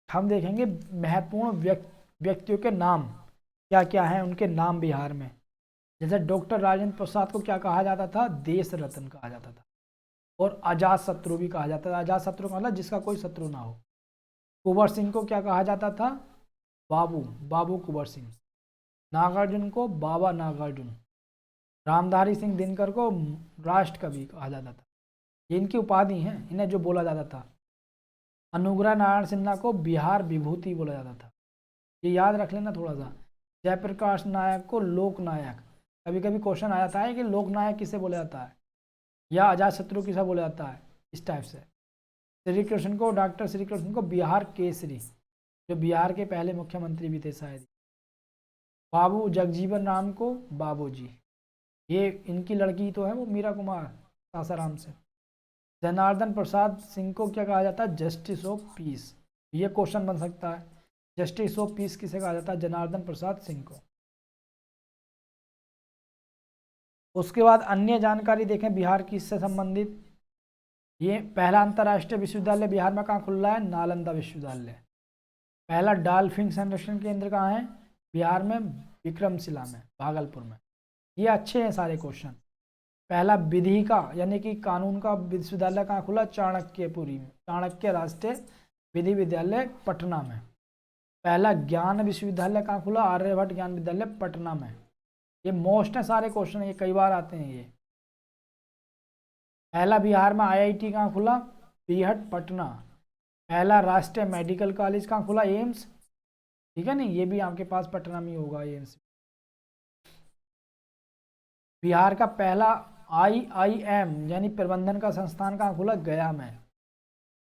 हम देखेंगे महत्वपूर्ण व्यक्तियों के नाम क्या क्या हैं, उनके नाम बिहार में। जैसे डॉक्टर राजेंद्र प्रसाद को क्या कहा जाता था? देश रत्न कहा जाता था। और अजात शत्रु भी कहा जाता था। अजात शत्रु का मतलब जिसका कोई शत्रु ना हो। कुंवर सिंह को क्या कहा जाता था? बाबू, बाबू कुंवर सिंह। नागार्जुन को बाबा नागार्जुन। रामधारी सिंह दिनकर को राष्ट्र कवि कहा जाता था। ये इनकी उपाधि हैं, इन्हें जो बोला जाता था। अनुग्रह नारायण सिन्हा को बिहार विभूति बोला जाता था, ये याद रख लेना थोड़ा सा। जयप्रकाश नायक को लोकनायक। कभी कभी क्वेश्चन आ जाता है कि लोकनायक किसे बोला जाता है, या अजात शत्रु किसे बोला जाता है, इस टाइप से। श्री कृष्ण को, डॉक्टर श्री कृष्ण को बिहार केसरी, जो बिहार के पहले मुख्यमंत्री भी थे शायद। बाबू जगजीवन राम को बाबूजी, ये इनकी लड़की तो है वो मीरा कुमार सासाराम से। जनार्दन प्रसाद सिंह को क्या कहा जाता है? जस्टिस ऑफ पीस, ये क्वेश्चन बन सकता है। जस्टिस ऑफ पीस किसे कहा जाता है? जनार्दन प्रसाद सिंह को। उसके बाद अन्य जानकारी देखें बिहार की इससे संबंधित। ये पहला अंतर्राष्ट्रीय विश्वविद्यालय बिहार में कहाँ खुल रहा है? नालंदा विश्वविद्यालय। पहला डॉल्फिन संरक्षण केंद्र कहाँ है? बिहार में विक्रमशिला में, भागलपुर में। ये अच्छे हैं सारे क्वेश्चन। पहला विधि का यानी कि कानून का विश्वविद्यालय कहाँ खुला? चाणक्यपुरी में, चाणक्य राष्ट्रीय विधि विद्यालय पटना में। पहला ज्ञान विश्वविद्यालय कहाँ खुला? आर्यभट्ट ज्ञान विद्यालय पटना में। ये मोस्ट है सारे क्वेश्चन, ये कई बार आते हैं ये। पहला बिहार में आईआईटी कहाँ खुला? बीहट पटना। पहला राष्ट्रीय मेडिकल कॉलेज कहाँ खुला? एम्स, ठीक है नहीं, ये भी आपके पास पटना में होगा एम्स। बिहार का पहला आईआईएम यानी प्रबंधन का संस्थान कहाँ खुला? गया में।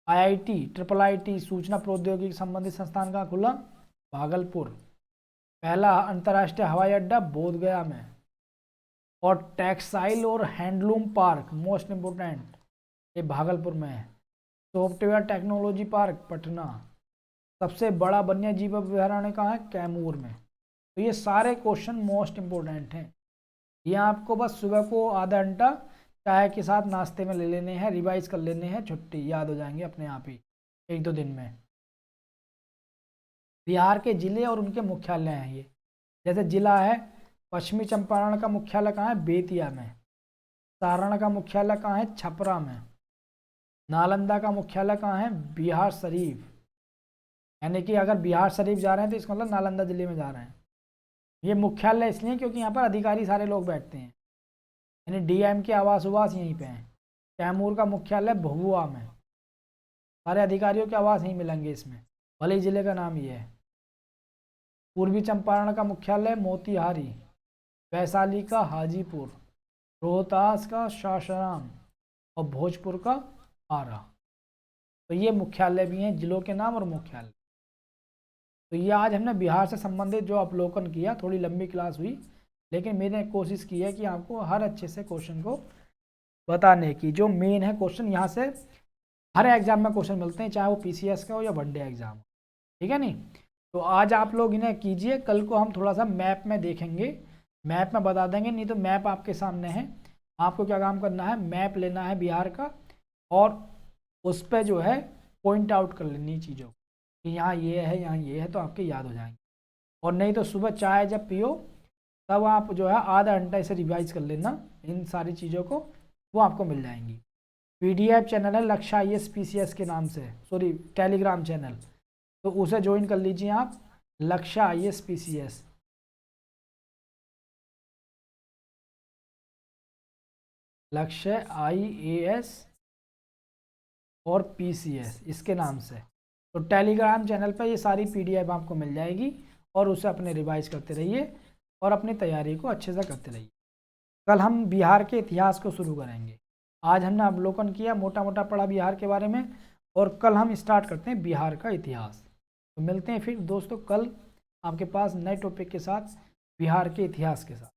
आईआईटी, ट्रिपल आईटी सूचना प्रौद्योगिकी संबंधित संस्थान कहाँ खुला? भागलपुर। पहला अंतर्राष्ट्रीय हवाई अड्डा बोधगया में। और टेक्सटाइल और हैंडलूम पार्क मोस्ट इम्पोर्टेंट ये भागलपुर में है। Software technology park Patna. सबसे बड़ा वन्य जीव अभयारण्य कहाँ है? कैमूर में। तो ये सारे क्वेश्चन मोस्ट इम्पोर्टेंट हैं। ये आपको बस सुबह को आधा घंटा चाय के साथ नाश्ते में ले लेने हैं, रिवाइज कर लेने हैं, छुट्टी याद हो जाएंगे अपने आप ही 1-2 दिन में। बिहार के जिले और उनके मुख्यालय हैं ये। जैसे जिला है, पश्चिमी चंपारण का मुख्यालय कहाँ है? बेतिया में। सारण का मुख्यालय कहाँ है? छपरा में। नालंदा का मुख्यालय कहाँ है? बिहार शरीफ। यानी कि अगर बिहार शरीफ जा रहे हैं तो इसका मतलब नालंदा जिले में जा रहे हैं। ये मुख्यालय इसलिए क्योंकि यहाँ पर अधिकारी सारे लोग बैठते हैं, यानी डीएम के आवास उवास यहीं पे हैं। कैमूर का मुख्यालय भभुआ में। सारे अधिकारियों के आवास यहीं मिलेंगे इसमें, भले ही जिले का नाम ये है। पूर्वी चंपारण का मुख्यालय मोतिहारी। वैशाली का हाजीपुर। रोहतास का सासाराम और भोजपुर का आरा। तो ये मुख्यालय भी हैं, जिलों के नाम और मुख्यालय। तो ये आज हमने बिहार से संबंधित जो अवलोकन किया, थोड़ी लंबी क्लास हुई, लेकिन मैंने कोशिश की है कि आपको हर अच्छे से क्वेश्चन को बताने की। जो मेन है क्वेश्चन यहाँ से हर एग्जाम में क्वेश्चन मिलते हैं, चाहे वो पीसीएस का हो या वनडे एग्जाम हो, ठीक है नहीं। तो आज आप लोग इन्हें कीजिए, कल को हम थोड़ा सा मैप में देखेंगे, मैप में बता देंगे। नहीं तो मैप आपके सामने है, आपको क्या काम करना है, मैप लेना है बिहार का और उस पर जो है पॉइंट आउट कर लेनी चीज़ों कि यहाँ ये है, यहाँ ये है, तो आपके याद हो जाएंगे। और नहीं तो सुबह चाय जब पियो तब आप जो है आधा घंटा इसे रिवाइज कर लेना, इन सारी चीज़ों को, वो आपको मिल जाएंगी। पीडीएफ चैनल है लक्ष्य आईएएस पीसीएस के नाम से, सॉरी टेलीग्राम चैनल, तो उसे ज्वाइन कर लीजिए आप, लक्ष्य आईएएस पीसीएस। लक्ष्य आईएएस और पीसीएस इसके नाम से। तो टेलीग्राम चैनल पर ये सारी पीडीएफ आपको मिल जाएगी और उसे अपने रिवाइज करते रहिए और अपनी तैयारी को अच्छे से करते रहिए। कल हम बिहार के इतिहास को शुरू करेंगे। आज हमने अवलोकन किया, मोटा मोटा पढ़ा बिहार के बारे में, और कल हम स्टार्ट करते हैं बिहार का इतिहास। तो मिलते हैं फिर दोस्तों कल आपके पास नए टॉपिक के साथ, बिहार के इतिहास के साथ।